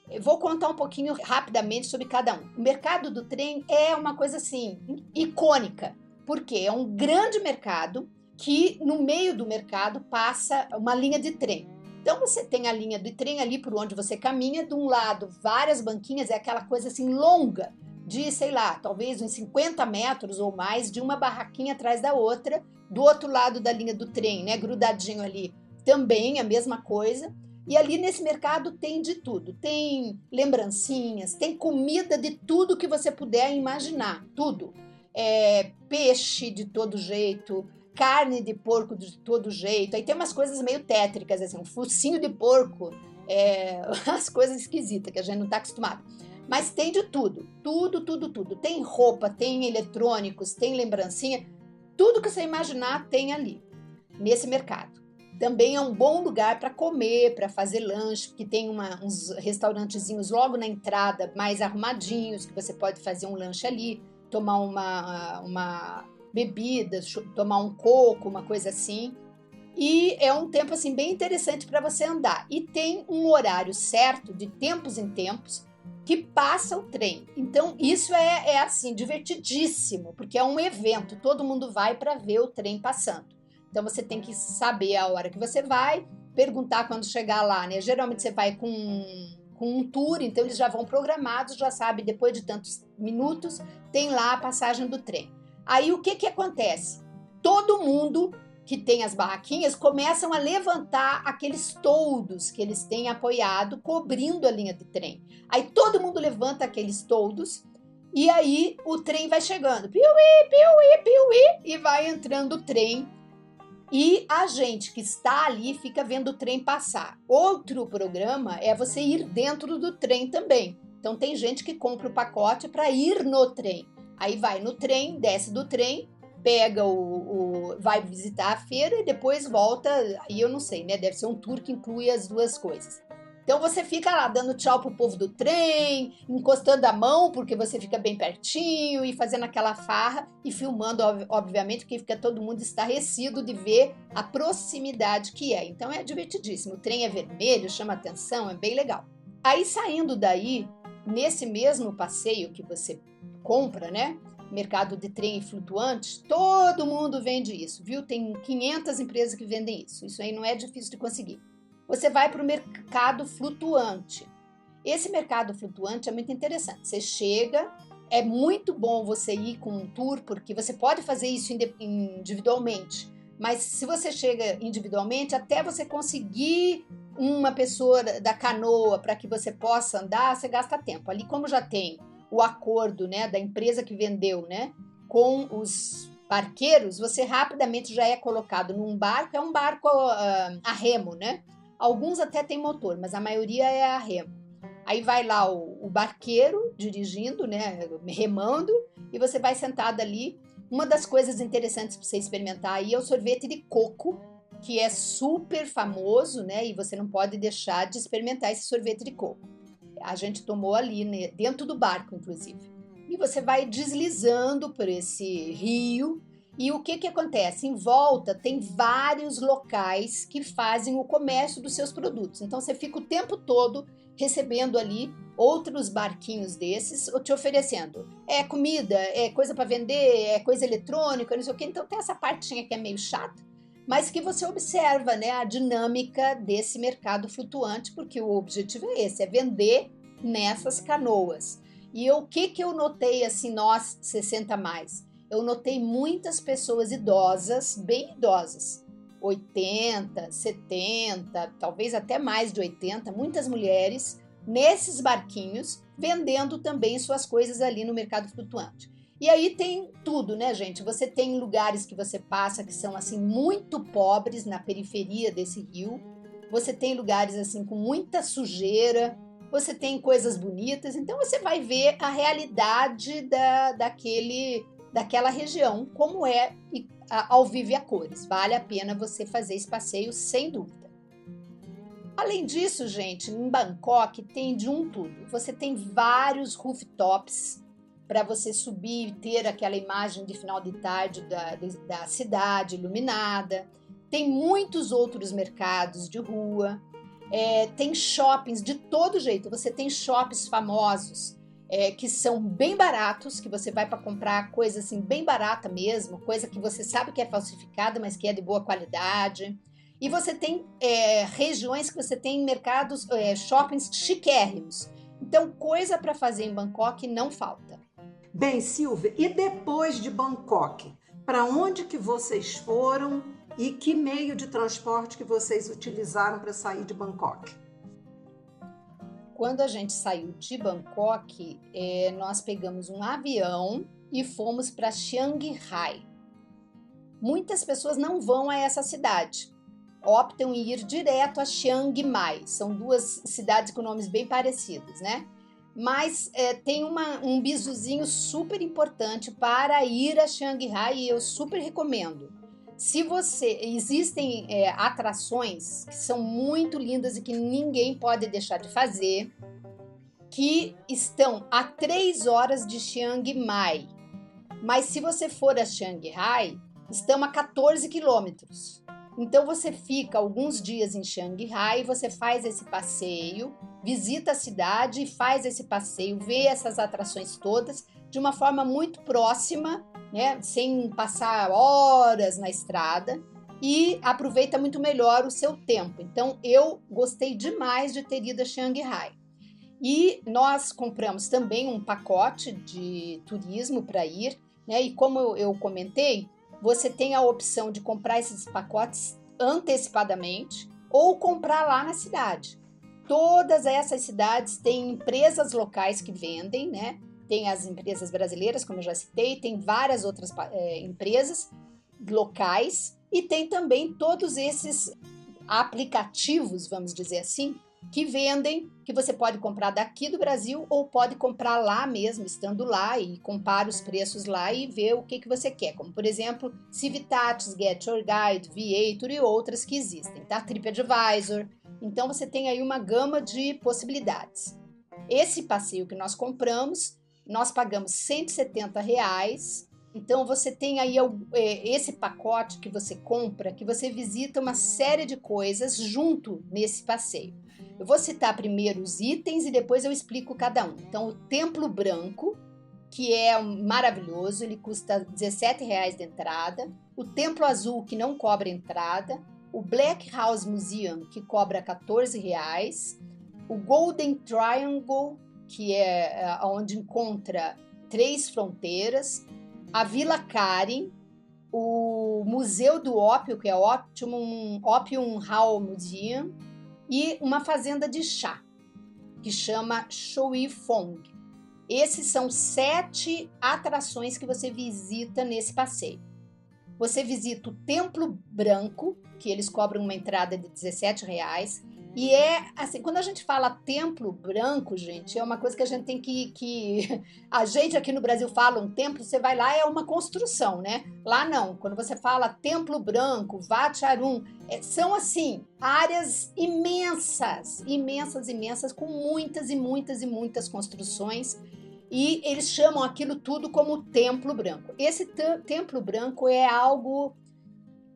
Eu vou contar um pouquinho rapidamente sobre cada um. O mercado do trem é uma coisa assim, icônica, porque é um grande mercado que no meio do mercado passa uma linha de trem. Então você tem a linha de trem ali por onde você caminha, de um lado várias banquinhas, é aquela coisa assim longa, de, sei lá, talvez uns 50 metros ou mais, de uma barraquinha atrás da outra, do outro lado da linha do trem, né, grudadinho ali, também a mesma coisa. E ali nesse mercado tem de tudo, tem lembrancinhas, tem comida de tudo que você puder imaginar, tudo. Peixe de todo jeito, carne de porco de todo jeito, aí tem umas coisas meio tétricas, assim, um focinho de porco, as coisas esquisitas que a gente não está acostumado. Mas tem de tudo, tudo. Tem roupa, tem eletrônicos, tem lembrancinha, tudo que você imaginar tem ali, nesse mercado. Também é um bom lugar para comer, para fazer lanche, porque tem uns restaurantezinhos logo na entrada, mais arrumadinhos, que você pode fazer um lanche ali, tomar uma bebida, tomar um coco, uma coisa assim. E é um tempo assim bem interessante para você andar. E tem um horário certo, de tempos em tempos, que passa o trem. Então isso é assim divertidíssimo, porque é um evento, todo mundo vai para ver o trem passando. Então você tem que saber a hora que você vai, perguntar quando chegar lá, né? Geralmente você vai com um tour, então eles já vão programados, já sabe, depois de tantos minutos, tem lá a passagem do trem. Aí o que acontece? Todo mundo que tem as barraquinhas começam a levantar aqueles toldos que eles têm apoiado, cobrindo a linha de trem. Aí todo mundo levanta aqueles toldos e aí o trem vai chegando, piuí, piuí, piuí, e vai entrando o trem. E a gente que está ali fica vendo o trem passar. Outro programa é você ir dentro do trem também. Então tem gente que compra o pacote para ir no trem. Aí vai no trem, desce do trem, pega vai visitar a feira e depois volta. Aí eu não sei, né? Deve ser um tour que inclui as duas coisas. Então você fica lá dando tchau pro povo do trem, encostando a mão porque você fica bem pertinho e fazendo aquela farra e filmando, obviamente, porque fica todo mundo estarrecido de ver a proximidade que é. Então é divertidíssimo. O trem é vermelho, chama atenção, é bem legal. Aí saindo daí, nesse mesmo passeio que você compra, né? Mercado de trem flutuante, todo mundo vende isso, viu? Tem 500 empresas que vendem isso. Isso aí não é difícil de conseguir. Você vai para o mercado flutuante. Esse mercado flutuante é muito interessante. Você chega, é muito bom você ir com um tour, porque você pode fazer isso individualmente, mas se você chega individualmente, até você conseguir uma pessoa da canoa para que você possa andar, você gasta tempo. Ali, como já tem o acordo, né, da empresa que vendeu, né, com os barqueiros, você rapidamente já é colocado num barco, é um barco a remo, né? Alguns até tem motor, mas a maioria é a remo. Aí vai lá o barqueiro dirigindo, né, remando, e você vai sentado ali. Uma das coisas interessantes para você experimentar aí é o sorvete de coco, que é super famoso, né, e você não pode deixar de experimentar esse sorvete de coco. A gente tomou ali, né, dentro do barco, inclusive. E você vai deslizando por esse rio. E o que acontece? Em volta tem vários locais que fazem o comércio dos seus produtos. Então você fica o tempo todo recebendo ali outros barquinhos desses, te oferecendo. É comida, é coisa para vender, é coisa eletrônica, não sei o quê. Então tem essa partinha que é meio chata, mas que você observa, né, a dinâmica desse mercado flutuante, porque o objetivo é esse, é vender nessas canoas. E o que eu notei, assim, nós 60 mais? Eu notei muitas pessoas idosas, bem idosas, 80, 70, talvez até mais de 80, muitas mulheres nesses barquinhos vendendo também suas coisas ali no mercado flutuante. E aí tem tudo, né, gente? Você tem lugares que você passa que são assim muito pobres na periferia desse rio. Você tem lugares assim com muita sujeira. você tem coisas bonitas, então você vai ver a realidade daquela região, como é ao vivo e a cores. Vale a pena você fazer esse passeio, sem dúvida. Além disso, gente, em Bangkok tem de um tudo. Você tem vários rooftops para você subir e ter aquela imagem de final de tarde da cidade iluminada. Tem muitos outros mercados de rua. Tem shoppings de todo jeito. Você tem shoppings famosos que são bem baratos, que você vai para comprar coisa assim bem barata mesmo, coisa que você sabe que é falsificada, mas que é de boa qualidade. E você tem regiões que você tem mercados, shoppings chiquérrimos. Então, coisa para fazer em Bangkok não falta. Bem, Silvia, e depois de Bangkok, para onde que vocês foram e que meio de transporte que vocês utilizaram para sair de Bangkok? Quando a gente saiu de Bangkok, nós pegamos um avião e fomos para Chiang Rai. Muitas pessoas não vão a essa cidade, optam em ir direto a Chiang Mai. São duas cidades com nomes bem parecidos, né? Mas tem um bisuzinho super importante para ir a Chiang Rai e eu super recomendo. Existem atrações que são muito lindas e que ninguém pode deixar de fazer, que estão a 3 horas de Chiang Mai. Mas se você for a Chiang Rai, estão a 14 quilômetros. Então você fica alguns dias em Chiang Rai, você faz esse passeio, visita a cidade e faz esse passeio, vê essas atrações todas de uma forma muito próxima, né, sem passar horas na estrada, e aproveita muito melhor o seu tempo. Então eu gostei demais de ter ido a Chiang Rai. E nós compramos também um pacote de turismo para ir, né? E como eu comentei, você tem a opção de comprar esses pacotes antecipadamente ou comprar lá na cidade. Todas essas cidades têm empresas locais que vendem, né? Tem as empresas brasileiras, como eu já citei, tem várias outras empresas locais e tem também todos esses aplicativos, vamos dizer assim, que vendem, que você pode comprar daqui do Brasil ou pode comprar lá mesmo, estando lá, e compara os preços lá e ver o que você quer, como por exemplo, Civitatis, Get Your Guide, Viator e outras que existem, tá? TripAdvisor. Então você tem aí uma gama de possibilidades. Esse passeio que nós compramos, nós pagamos R$170. Então você tem aí esse pacote que você compra, que você visita uma série de coisas junto nesse passeio. Eu vou citar primeiro os itens e depois eu explico cada um. Então, o Templo Branco, que é maravilhoso, ele custa R$17 de entrada. O Templo Azul, que não cobra entrada. O Black House Museum, que cobra R$14. O Golden Triangle, que é onde encontra 3 fronteiras. A Vila Karen. O Museu do Ópio, que é Opium Hall Museum. E uma fazenda de chá, que chama Shui Fong. Esses são 7 atrações que você visita nesse passeio. Você visita o Templo Branco, que eles cobram uma entrada de R$17. E assim, quando a gente fala Templo Branco, gente, é uma coisa que a gente tem que... A gente aqui no Brasil fala um templo, você vai lá, é uma construção, né? Lá não, quando você fala Templo Branco, Wat Arun, são assim, áreas imensas, com muitas e muitas e muitas construções, e eles chamam aquilo tudo como Templo Branco. Esse Templo Branco é algo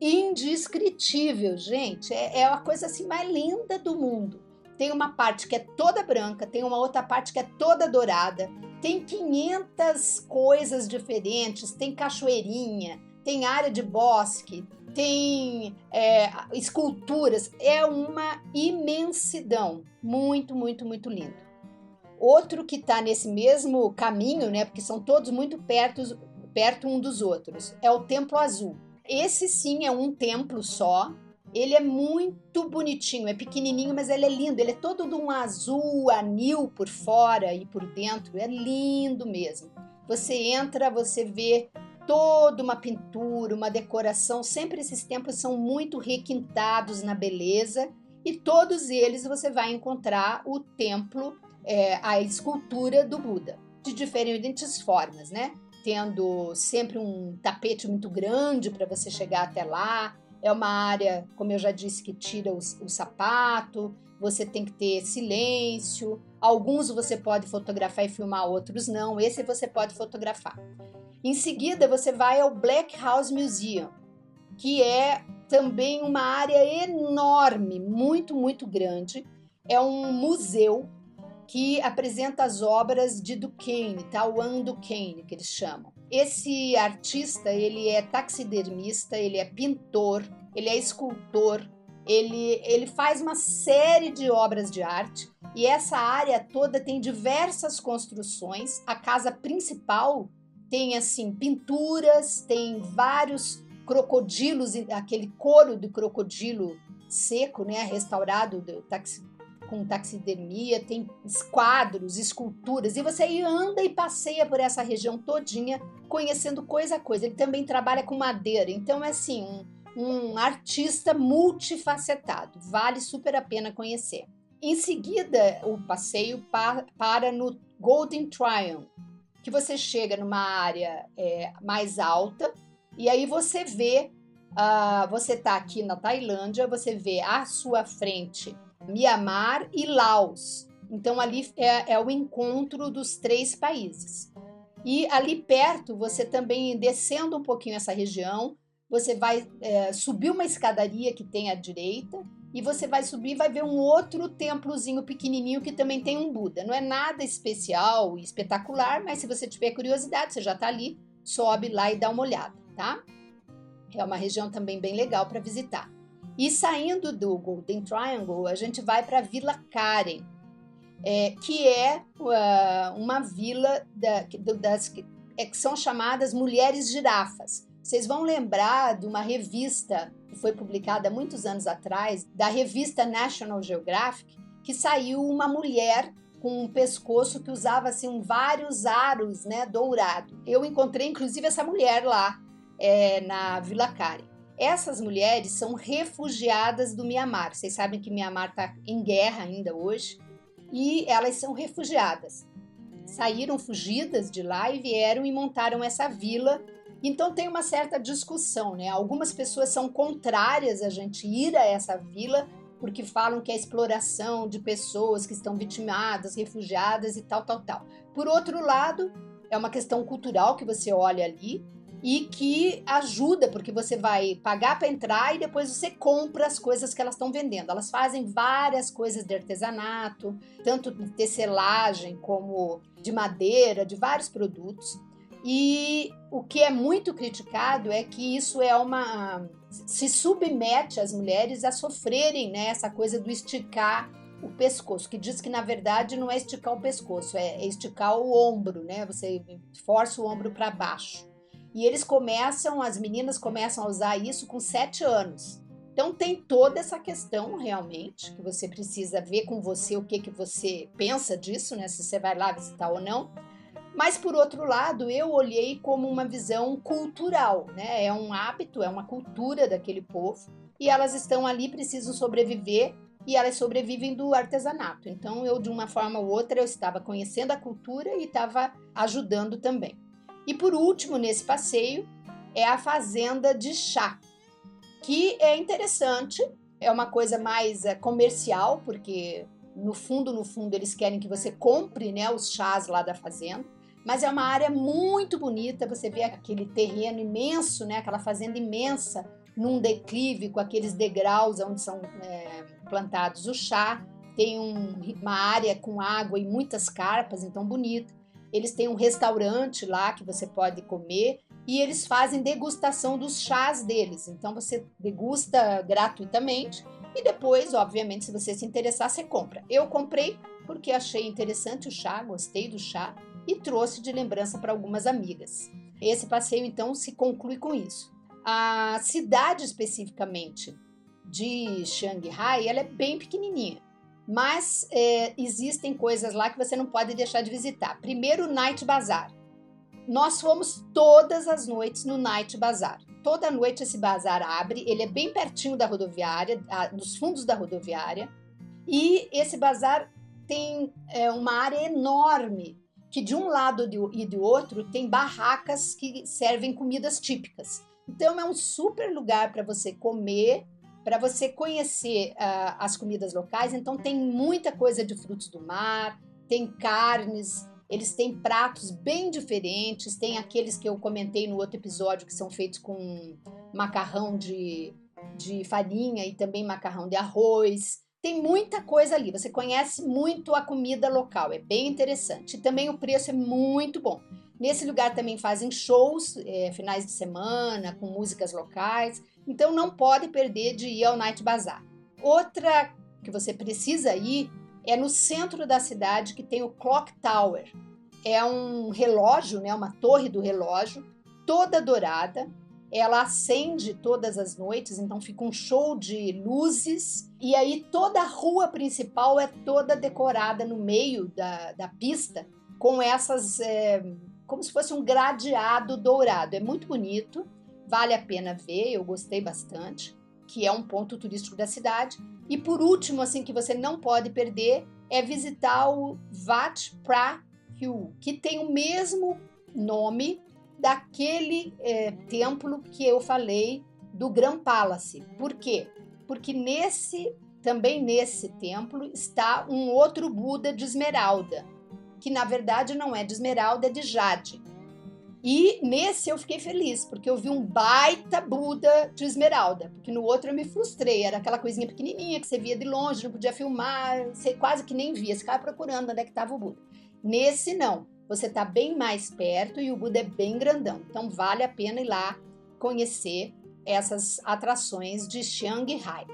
indescritível, gente, é a coisa assim mais linda do mundo. Tem uma parte que é toda branca, tem uma outra parte que é toda dourada, tem 500 coisas diferentes, tem cachoeirinha, tem área de bosque, tem esculturas, é uma imensidão, muito, muito, muito lindo. Outro que está nesse mesmo caminho, né, porque são todos muito perto um dos outros, é o Templo Azul. Esse sim é um templo só, ele é muito bonitinho, é pequenininho, mas ele é lindo, ele é todo de um azul anil por fora e por dentro, é lindo mesmo. Você entra, você vê toda uma pintura, uma decoração, sempre esses templos são muito requintados na beleza e todos eles você vai encontrar o templo a escultura do Buda, de diferentes formas, né? Tendo sempre um tapete muito grande para você chegar até lá. É uma área, como eu já disse, que tira o sapato, você tem que ter silêncio. Alguns você pode fotografar e filmar, outros não. Esse você pode fotografar. Em seguida, você vai ao Black House Museum, que é também uma área enorme, muito, muito grande. É um museu que apresenta as obras de Duquesne, Taoan Duquesne, que eles chamam. Esse artista, ele é taxidermista, ele é pintor, ele é escultor, ele faz uma série de obras de arte, e essa área toda tem diversas construções. A casa principal tem, assim, pinturas, tem vários crocodilos, aquele couro do crocodilo seco, né, restaurado com taxidermia, tem quadros, esculturas, e você anda e passeia por essa região todinha, conhecendo coisa a coisa. Ele também trabalha com madeira, então é assim, um artista multifacetado, vale super a pena conhecer. Em seguida, o passeio para no Golden Triangle, que você chega numa área mais alta, e aí você vê, você está aqui na Tailândia, você vê à sua frente Mianmar e Laos. Então ali é o encontro dos 3 países. E ali perto, você também, descendo um pouquinho essa região, você vai subir uma escadaria que tem à direita, e você vai subir e vai ver um outro templozinho pequenininho que também tem um Buda. Não é nada especial e espetacular, mas se você tiver curiosidade, você já está ali, sobe lá e dá uma olhada, tá? É uma região também bem legal para visitar. E saindo do Golden Triangle, a gente vai para a Vila Karen, que é uma vila que são chamadas Mulheres Girafas. Vocês vão lembrar de uma revista que foi publicada há muitos anos atrás, da revista National Geographic, que saiu uma mulher com um pescoço que usava assim, vários aros, né, dourado. Eu encontrei inclusive essa mulher lá na Vila Karen. Essas mulheres são refugiadas do Mianmar. Vocês sabem que Mianmar está em guerra ainda hoje, e elas são refugiadas. Saíram fugidas de lá e vieram e montaram essa vila. Então tem uma certa discussão, né? Algumas pessoas são contrárias a gente ir a essa vila, porque falam que é exploração de pessoas que estão vitimadas, refugiadas e tal, tal, tal. Por outro lado, é uma questão cultural que você olha ali e que ajuda, porque você vai pagar para entrar e depois você compra as coisas que elas estão vendendo. Elas fazem várias coisas de artesanato, tanto de tecelagem como de madeira, de vários produtos. E o que é muito criticado é que isso se submete as mulheres a sofrerem, né, essa coisa do esticar o pescoço, que diz que na verdade não é esticar o pescoço, é esticar o ombro, né? Você força o ombro para baixo. E as meninas começam a usar isso com 7 anos. Então tem toda essa questão realmente, que você precisa ver com você o que você pensa disso, né? Se você vai lá visitar ou não. Mas, por outro lado, eu olhei como uma visão cultural, né? É um hábito, é uma cultura daquele povo, e elas estão ali, precisam sobreviver, e elas sobrevivem do artesanato. Então, eu, de uma forma ou outra, eu estava conhecendo a cultura e estava ajudando também. E, por último, nesse passeio, é a fazenda de chá, que é interessante, é uma coisa mais comercial, porque, no fundo, eles querem que você compre, né, os chás lá da fazenda. Mas é uma área muito bonita, você vê aquele terreno imenso, né? Aquela fazenda imensa, num declive, com aqueles degraus onde são plantados o chá. Tem uma área com água e muitas carpas, então bonita. Eles têm um restaurante lá que você pode comer e eles fazem degustação dos chás deles. Então você degusta gratuitamente e depois, obviamente, se você se interessar, você compra. Eu comprei porque achei interessante o chá, gostei do chá, e trouxe de lembrança para algumas amigas. Esse passeio, então, se conclui com isso. A cidade, especificamente, de Xangai, ela é bem pequenininha, mas existem coisas lá que você não pode deixar de visitar. Primeiro, o Night Bazaar. Nós fomos todas as noites no Night Bazaar. Toda noite esse bazar abre, ele é bem pertinho da rodoviária, nos fundos da rodoviária, e esse bazar tem uma área enorme, que de um lado e do outro tem barracas que servem comidas típicas. Então é um super lugar para você comer, para você conhecer as comidas locais. Então tem muita coisa de frutos do mar, tem carnes, eles têm pratos bem diferentes, tem aqueles que eu comentei no outro episódio que são feitos com macarrão de farinha e também macarrão de arroz. Tem muita coisa ali, você conhece muito a comida local, é bem interessante. E também o preço é muito bom. Nesse lugar também fazem shows, finais de semana, com músicas locais. Então não pode perder de ir ao Night Bazaar. Outra que você precisa ir é no centro da cidade, que tem o Clock Tower. É um relógio, né, uma torre do relógio, toda dourada. Ela acende todas as noites, então fica um show de luzes. E aí toda a rua principal é toda decorada no meio da pista com essas... como se fosse um gradeado dourado. É muito bonito, vale a pena ver, eu gostei bastante, que é um ponto turístico da cidade. E por último, assim, que você não pode perder, é visitar o Wat Phra Hue, que tem o mesmo nome daquele templo que eu falei do Grand Palace. Por quê? Porque também nesse templo está um outro Buda de esmeralda, que na verdade não é de esmeralda, é de jade. E nesse eu fiquei feliz, porque eu vi um baita Buda de esmeralda, porque no outro eu me frustrei, era aquela coisinha pequenininha que você via de longe, não podia filmar, você quase que nem via, você ficava procurando onde é que estava o Buda. Nesse não, você está bem mais perto e o Buda é bem grandão, então vale a pena ir lá conhecer essas atrações de Xangai.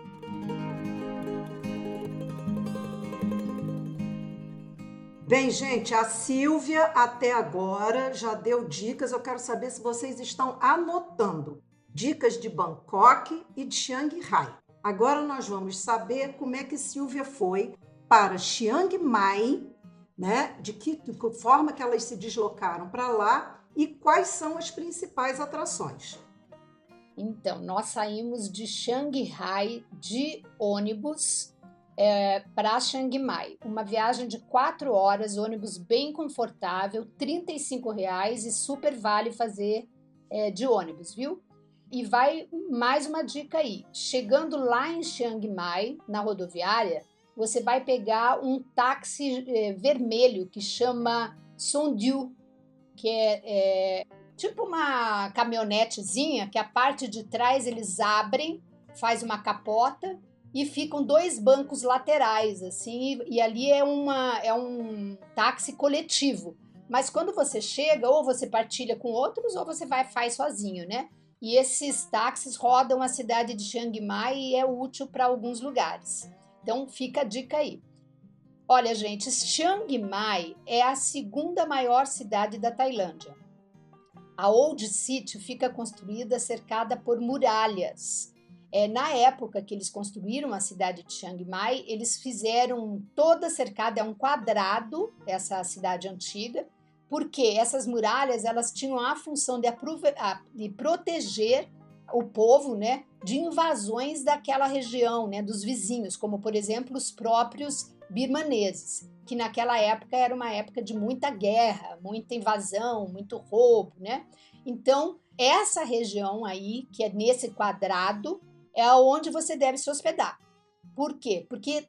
Bem, gente, a Silvia até agora já deu dicas. Eu quero saber se vocês estão anotando dicas de Bangkok e de Xangai. Agora nós vamos saber como é que Silvia foi para Chiang Mai, né? De que forma que elas se deslocaram para lá e quais são as principais atrações. Então, nós saímos de Xangai de ônibus para Chiang Mai. Uma viagem de 4 horas, ônibus bem confortável, R$35 e super vale fazer de ônibus, viu? E vai mais uma dica aí. Chegando lá em Chiang Mai, na rodoviária, você vai pegar um táxi vermelho que chama Sondu, que é tipo uma caminhonetezinha que a parte de trás eles abrem, faz uma capota e ficam 2 bancos laterais, assim, e ali é um táxi coletivo. Mas quando você chega, ou você partilha com outros, ou você faz sozinho, né? E esses táxis rodam a cidade de Chiang Mai e é útil para alguns lugares. Então fica a dica aí. Olha, gente, Chiang Mai é a segunda maior cidade da Tailândia. A Old City fica construída cercada por muralhas. Na época que eles construíram a cidade de Chiang Mai, eles fizeram toda cercada, é um quadrado, essa cidade antiga, porque essas muralhas elas tinham a função de proteger o povo, né, de invasões daquela região, né, dos vizinhos, como, por exemplo, os próprios birmaneses, que naquela época era uma época de muita guerra, muita invasão, muito roubo, né? Então, essa região aí, que é nesse quadrado, é onde você deve se hospedar. Por quê? Porque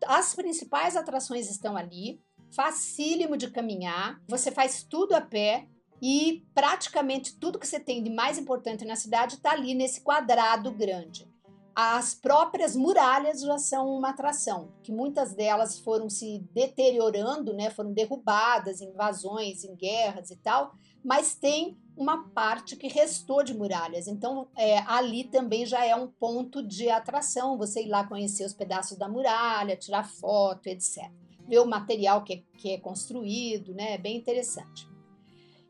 as principais atrações estão ali, facílimo de caminhar, você faz tudo a pé e praticamente tudo que você tem de mais importante na cidade está ali nesse quadrado grande. As próprias muralhas já são uma atração, que muitas delas foram se deteriorando, né? Foram derrubadas em invasões, em guerras e tal, mas tem uma parte que restou de muralhas. Então, ali também já é um ponto de atração, você ir lá conhecer os pedaços da muralha, tirar foto, etc. Ver o material que é construído, né? É bem interessante.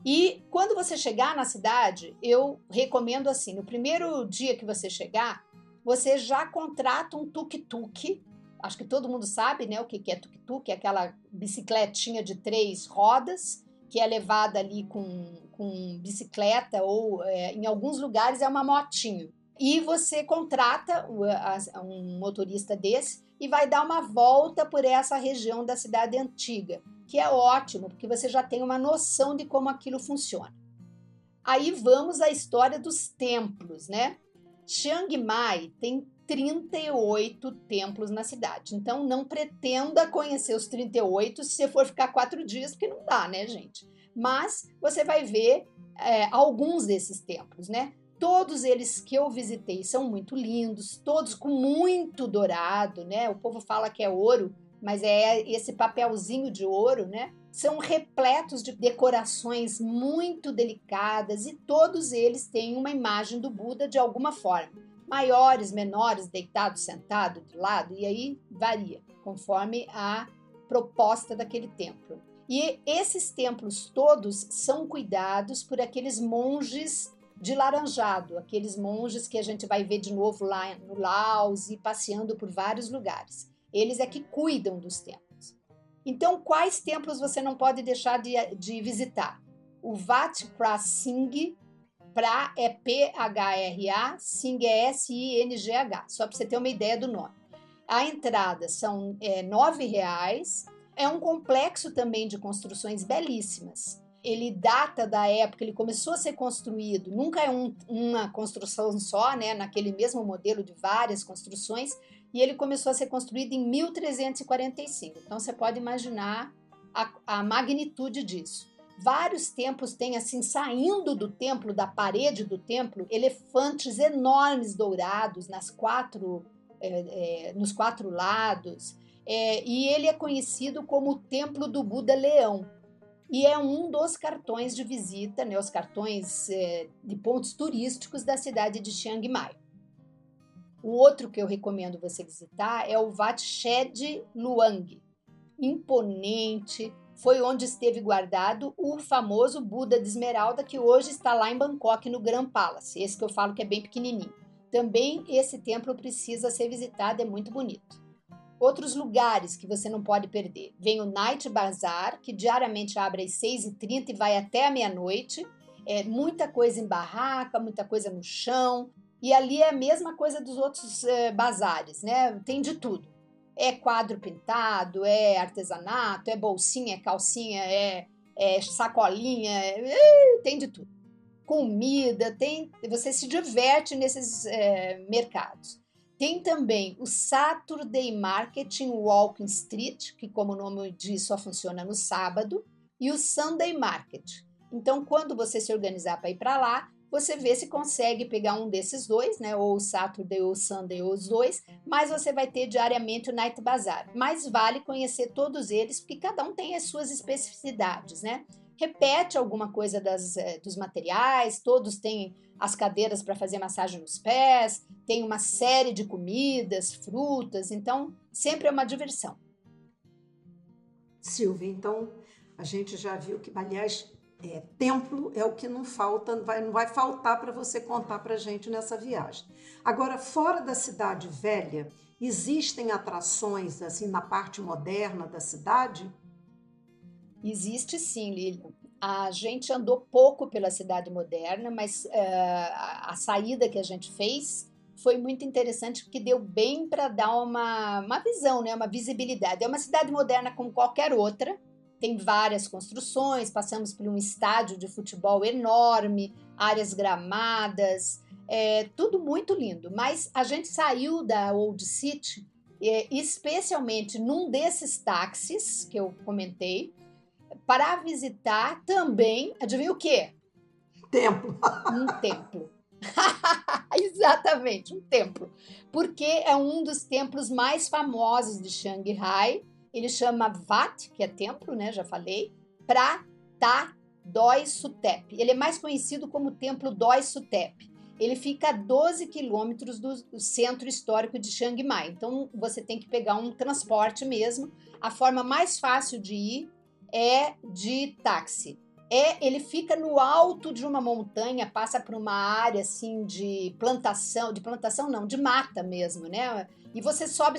E quando você chegar na cidade, eu recomendo assim, no primeiro dia que você chegar, você já contrata um tuk-tuk. Acho que todo mundo sabe, né, o que é tuk-tuk, é aquela bicicletinha de 3 rodas, que é levada ali com bicicleta ou em alguns lugares é uma motinho. E você contrata um motorista desse e vai dar uma volta por essa região da cidade antiga, que é ótimo, porque você já tem uma noção de como aquilo funciona. Aí vamos à história dos templos, né? Chiang Mai tem 38 templos na cidade, então não pretenda conhecer os 38 se você for ficar 4 dias, porque não dá, né, gente? Mas você vai ver alguns desses templos, né? Todos eles que eu visitei são muito lindos, todos com muito dourado, né? O povo fala que é ouro, mas é esse papelzinho de ouro, né? São repletos de decorações muito delicadas e todos eles têm uma imagem do Buda de alguma forma. Maiores, menores, deitado, sentado, de lado, e aí varia, conforme a proposta daquele templo. E esses templos todos são cuidados por aqueles monges de laranjado, aqueles monges que a gente vai ver de novo lá no Laos e passeando por vários lugares. Eles é que cuidam dos templos. Então, quais templos você não pode deixar de visitar? O Wat Phra Singh, Phra é P-H-R-A, Singh é S-I-N-G-H, só para você ter uma ideia do nome. A entrada são R$9, é um complexo também de construções belíssimas. Ele data da época, ele começou a ser construído, nunca é uma construção só, né, naquele mesmo modelo de várias construções, e ele começou a ser construído em 1345. Então você pode imaginar a magnitude disso. Vários templos têm, assim, saindo do templo, da parede do templo, elefantes enormes dourados nos quatro lados, e ele é conhecido como o Templo do Buda Leão. E é um dos cartões de visita, né, os cartões de pontos turísticos da cidade de Chiang Mai. O outro que eu recomendo você visitar é o Wat Shed Luang. Imponente, foi onde esteve guardado o famoso Buda de Esmeralda, que hoje está lá em Bangkok, no Grand Palace, esse que eu falo que é bem pequenininho. Também esse templo precisa ser visitado, é muito bonito. Outros lugares que você não pode perder. Vem o Night Bazaar, que diariamente abre às 6h30 e vai até a meia-noite. Muita coisa em barraca, muita coisa no chão. E ali é a mesma coisa dos outros bazares, né? Tem de tudo. É quadro pintado, é artesanato, é bolsinha, é calcinha, é sacolinha, tem de tudo. Comida, você se diverte nesses mercados. Tem também o Saturday Market em Walking Street, que, como o nome diz, só funciona no sábado, e o Sunday Market. Então, quando você se organizar para ir para lá, você vê se consegue pegar um desses dois, né? Ou o Saturday ou o Sunday, ou os dois, mas você vai ter diariamente o Night Bazaar. Mas vale conhecer todos eles, porque cada um tem as suas especificidades, né? Repete alguma coisa dos materiais, todos têm as cadeiras para fazer massagem nos pés, tem uma série de comidas, frutas, então sempre é uma diversão. Silvia, então a gente já viu que, aliás, templo é o que não falta, não vai faltar para você contar para a gente nessa viagem. Agora, fora da cidade velha, existem atrações assim na parte moderna da cidade? Existe sim, Lilian. A gente andou pouco pela cidade moderna, mas a saída que a gente fez foi muito interessante porque deu bem para dar uma visão, né? Uma visibilidade. É uma cidade moderna como qualquer outra, tem várias construções, passamos por um estádio de futebol enorme, áreas gramadas, tudo muito lindo. Mas a gente saiu da Old City, especialmente num desses táxis que eu comentei, para visitar também, adivinha o quê? Templo. Um templo. Exatamente, um templo. Porque é um dos templos mais famosos de Xangai. Ele chama Wat, que é templo, né? Já falei, Phra Tha Doi Suthep. Ele é mais conhecido como Templo Doi Suthep. Ele fica a 12 quilômetros do centro histórico de Chiang Mai. Então, você tem que pegar um transporte mesmo. A forma mais fácil de ir é de táxi. Ele fica no alto de uma montanha, passa por uma área assim de plantação não, de mata mesmo, né? E você sobe.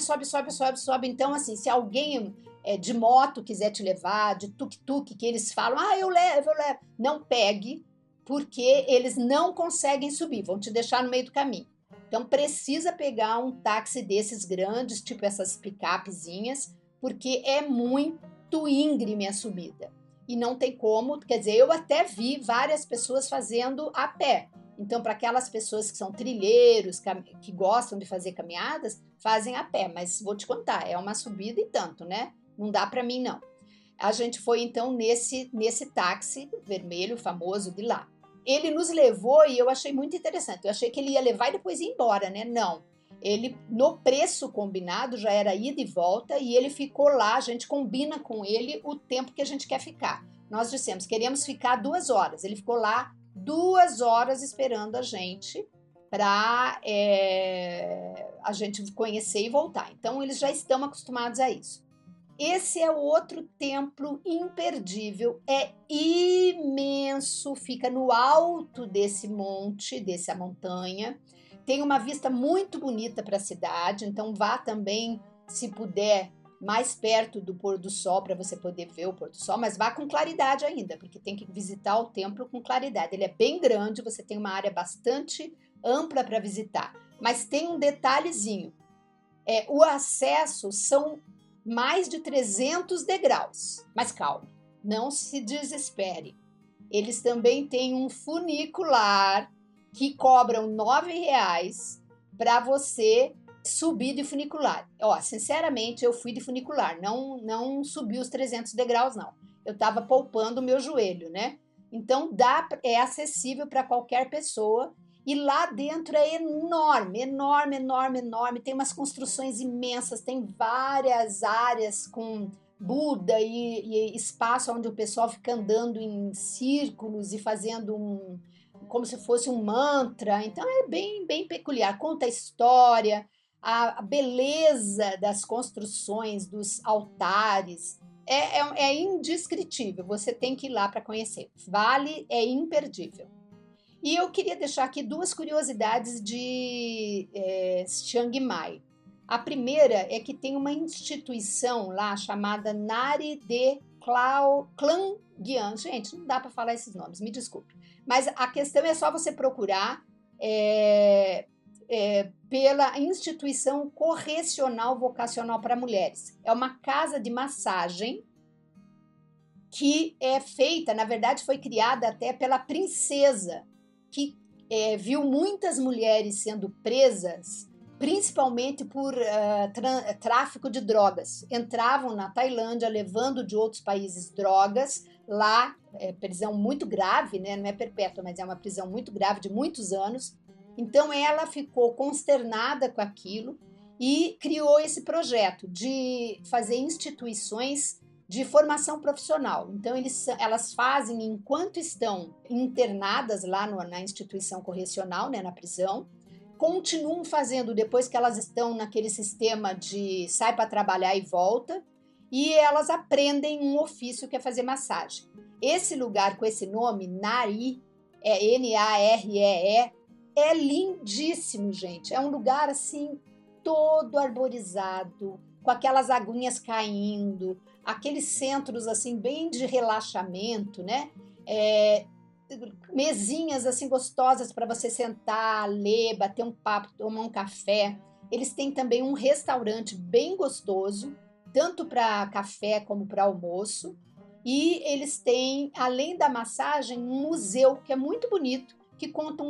Então, assim, se alguém de moto quiser te levar, de tuk-tuk, que eles falam, eu levo, não pegue, porque eles não conseguem subir, vão te deixar no meio do caminho. Então precisa pegar um táxi desses grandes, tipo essas picapezinhas, porque é muito íngreme a subida. E não tem como, quer dizer, eu até vi várias pessoas fazendo a pé. Então, para aquelas pessoas que são trilheiros, que gostam de fazer caminhadas, fazem a pé. Mas vou te contar, é uma subida e tanto, né? Não dá para mim, não. A gente foi, então, nesse táxi vermelho, famoso de lá. Ele nos levou e eu achei muito interessante. Eu achei que ele ia levar e depois ir embora, né? Não. Ele, no preço combinado, já era ida e volta, e ele ficou lá, a gente combina com ele o tempo que a gente quer ficar. Nós dissemos, queremos ficar 2 horas. Ele ficou lá 2 horas esperando a gente para a gente conhecer e voltar. Então, eles já estão acostumados a isso. Esse é outro templo imperdível, é imenso, fica no alto desse monte, dessa montanha. Tem uma vista muito bonita para a cidade, então vá também, se puder, mais perto do pôr do sol para você poder ver o pôr do sol, mas vá com claridade ainda, porque tem que visitar o templo com claridade. Ele é bem grande, você tem uma área bastante ampla para visitar, mas tem um detalhezinho. O acesso são mais de 300 degraus, mas calma, não se desespere. Eles também têm um funicular que cobram R$ 9 para você subir de funicular. Sinceramente, eu fui de funicular, não subi os 300 degraus, não. Eu estava poupando o meu joelho, né? Então, é acessível para qualquer pessoa. E lá dentro é enorme, enorme, enorme, enorme. Tem umas construções imensas, tem várias áreas com Buda e espaço onde o pessoal fica andando em círculos e fazendo como se fosse um mantra. Então é bem, bem peculiar. Conta a história, a beleza das construções, dos altares. É indescritível. Você tem que ir lá para conhecer. Vale, é imperdível. E eu queria deixar aqui 2 curiosidades de Chiang Mai. A primeira é que tem uma instituição lá chamada Nari de Clan Gyan. Gente, não dá para falar esses nomes, me desculpe. Mas a questão é só você procurar pela Instituição Correcional Vocacional para Mulheres. É uma casa de massagem que é feita, na verdade foi criada até pela princesa, que viu muitas mulheres sendo presas, principalmente por tráfico de drogas. Entravam na Tailândia levando de outros países drogas. Lá prisão muito grave, né? Não é perpétua, mas é uma prisão muito grave de muitos anos. Então ela ficou consternada com aquilo e criou esse projeto de fazer instituições de formação profissional. Então, elas fazem enquanto estão internadas lá na instituição correcional, né, na prisão, continuam fazendo depois que elas estão naquele sistema de sai para trabalhar e volta, e elas aprendem um ofício que é fazer massagem. Esse lugar com esse nome, Nari, Naree, é lindíssimo, gente. É um lugar assim todo arborizado, com aquelas aguinhas caindo, aqueles centros assim bem de relaxamento, né? Mesinhas assim gostosas para você sentar, ler, bater um papo, tomar um café. Eles têm também um restaurante bem gostoso, tanto para café como para almoço. E eles têm, além da massagem, um museu que é muito bonito, que conta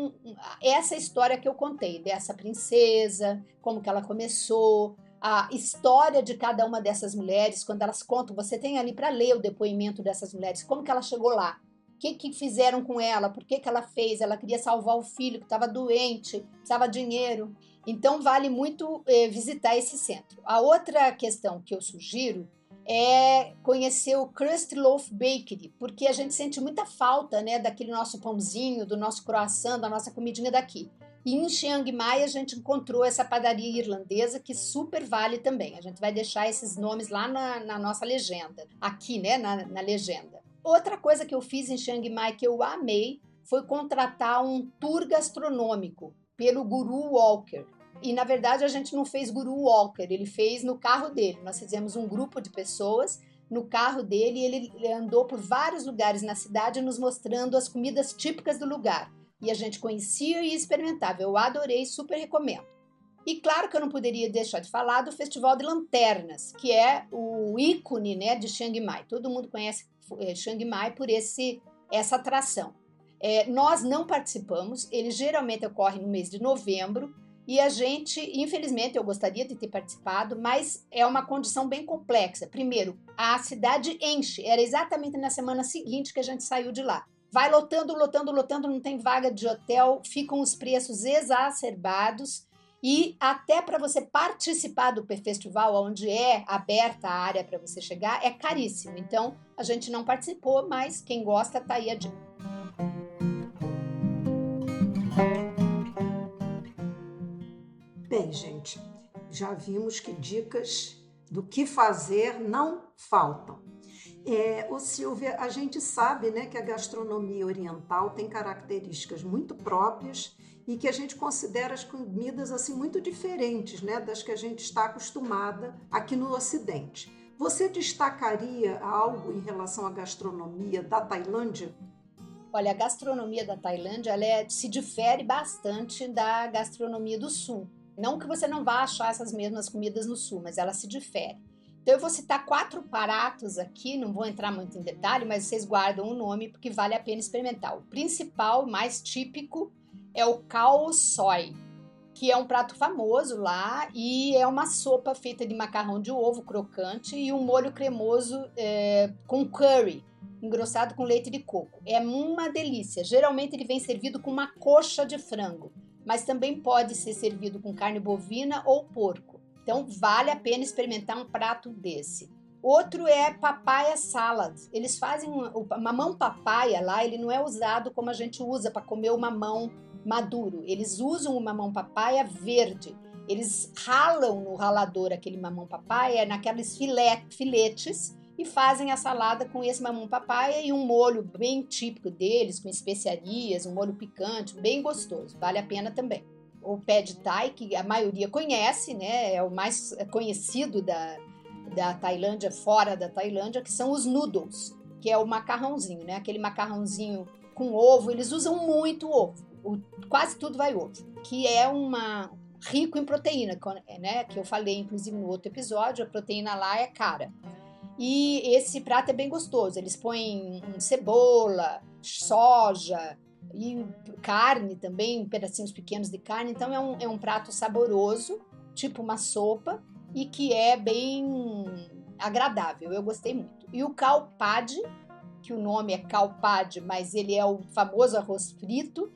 essa história que eu contei, dessa princesa, como que ela começou, a história de cada uma dessas mulheres, quando elas contam, você tem ali para ler o depoimento dessas mulheres, como que ela chegou lá, o que fizeram com ela, por que ela fez, ela queria salvar o filho que estava doente, precisava de dinheiro. Então vale muito visitar esse centro. A outra questão que eu sugiro é conhecer o Crust Loaf Bakery, porque a gente sente muita falta, né, daquele nosso pãozinho, do nosso croissant, da nossa comidinha daqui. E em Chiang Mai a gente encontrou essa padaria irlandesa que super vale também. A gente vai deixar esses nomes lá na nossa legenda, aqui, né, na legenda. Outra coisa que eu fiz em Chiang Mai que eu amei foi contratar um tour gastronômico pelo Guru Walker. E, na verdade, a gente não fez Guru Walker, ele fez no carro dele. Nós fizemos um grupo de pessoas no carro dele e ele andou por vários lugares na cidade nos mostrando as comidas típicas do lugar. e a gente conhecia e experimentava. Eu adorei, super recomendo. E claro que eu não poderia deixar de falar do Festival de Lanternas, que é o ícone, né, de Chiang Mai. Todo mundo conhece Chiang Mai por essa atração. Nós não participamos, ele geralmente ocorre no mês de novembro, e a gente, infelizmente, eu gostaria de ter participado, mas é uma condição bem complexa. Primeiro, a cidade enche, era exatamente na semana seguinte que a gente saiu de lá. Vai lotando, lotando, lotando, não tem vaga de hotel, ficam os preços exacerbados, e até para você participar do festival, onde é aberta a área para você chegar, é caríssimo. Então, a gente não participou, mas quem gosta, tá aí a dica. Bem, gente, já vimos que dicas do que fazer não faltam. Silvia, a gente sabe, né, que a gastronomia oriental tem características muito próprias e que a gente considera as comidas assim muito diferentes, né, das que a gente está acostumada aqui no Ocidente. Você destacaria algo em relação à gastronomia da Tailândia? Olha, a gastronomia da Tailândia se difere bastante da gastronomia do Sul. Não que você não vá achar essas mesmas comidas no Sul, mas ela se difere. Então eu vou citar 4 pratos aqui, não vou entrar muito em detalhe, mas vocês guardam o nome porque vale a pena experimentar. O principal, mais típico, é o khao soi, que é um prato famoso lá e é uma sopa feita de macarrão de ovo crocante e um molho cremoso com curry, engrossado com leite de coco. É uma delícia. Geralmente ele vem servido com uma coxa de frango, mas também pode ser servido com carne bovina ou porco. Então vale a pena experimentar um prato desse. Outro é papaya salad. Eles fazem o mamão papaya lá, ele não é usado como a gente usa para comer o mamão maduro. Eles usam o mamão papaya verde. Eles ralam no ralador aquele mamão papaya naqueles filetes e fazem a salada com esse mamão papaya e um molho bem típico deles, com especiarias, um molho picante, bem gostoso. Vale a pena também. O pad thai, que a maioria conhece, né? É o mais conhecido da Tailândia, fora da Tailândia, que são os noodles, que é o macarrãozinho, né? Aquele macarrãozinho com ovo. Eles usam muito ovo. Quase tudo vai ovo, que é rico em proteína, né? Que eu falei, inclusive, no outro episódio, a proteína lá é cara. E esse prato é bem gostoso. Eles põem cebola, soja e carne também, pedacinhos pequenos de carne. Então é um prato saboroso, tipo uma sopa, e que é bem agradável. Eu gostei muito. E o khao pad, que o nome é khao pad, mas ele é o famoso arroz frito,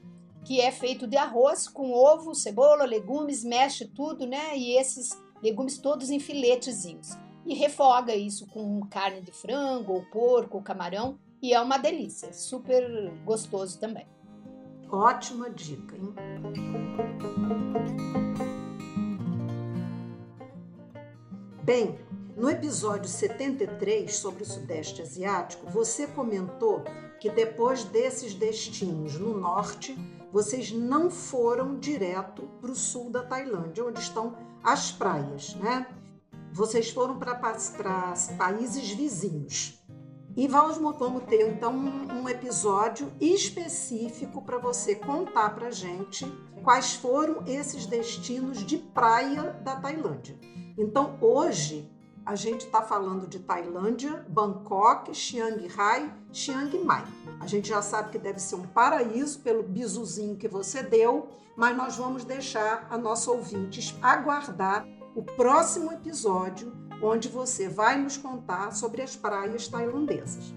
que é feito de arroz com ovo, cebola, legumes, mexe tudo, né? E esses legumes todos em filetezinhos. E refoga isso com carne de frango, ou porco, ou camarão, e é uma delícia, super gostoso também. Ótima dica, hein? Bem, no episódio 73 sobre o Sudeste Asiático, você comentou que depois desses destinos no norte, vocês não foram direto para o sul da Tailândia, onde estão as praias, né? Vocês foram para países vizinhos. E vamos ter, então, um episódio específico para você contar para a gente quais foram esses destinos de praia da Tailândia. Então, hoje, a gente está falando de Tailândia, Bangkok, Chiang Rai, Chiang Mai. A gente já sabe que deve ser um paraíso pelo bisuzinho que você deu, mas nós vamos deixar a nossa ouvinte aguardar o próximo episódio, onde você vai nos contar sobre as praias tailandesas.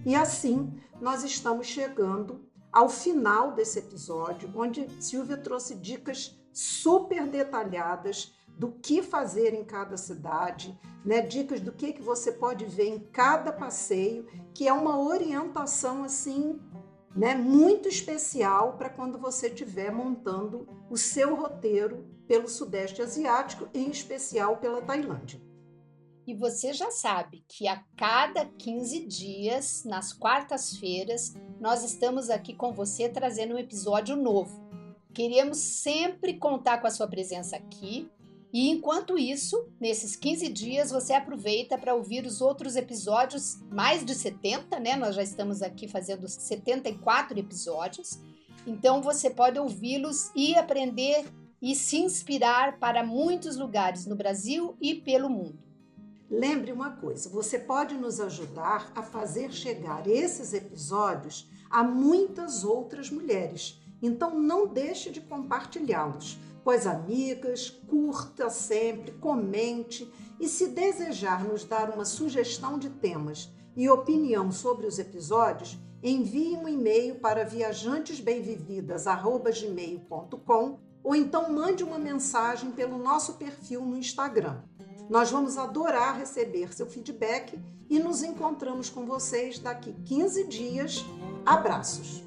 E assim, nós estamos chegando ao final desse episódio, onde Silvia trouxe dicas super detalhadas do que fazer em cada cidade, né? Dicas do que você pode ver em cada passeio, que é uma orientação assim, né, muito especial para quando você estiver montando o seu roteiro pelo Sudeste Asiático, em especial pela Tailândia. E você já sabe que a cada 15 dias, nas quartas-feiras, nós estamos aqui com você trazendo um episódio novo. Queremos sempre contar com a sua presença aqui E enquanto isso, nesses 15 dias, você aproveita para ouvir os outros episódios, mais de 70, né? Nós já estamos aqui fazendo 74 episódios. Então você pode ouvi-los e aprender e se inspirar para muitos lugares no Brasil e pelo mundo. Lembre uma coisa, você pode nos ajudar a fazer chegar esses episódios a muitas outras mulheres. Então não deixe de compartilhá-los com as amigas, curta sempre, comente e se desejar nos dar uma sugestão de temas e opinião sobre os episódios, envie um e-mail para viajantesbemvividas@gmail.com ou então mande uma mensagem pelo nosso perfil no Instagram. Nós vamos adorar receber seu feedback e nos encontramos com vocês daqui 15 dias. Abraços!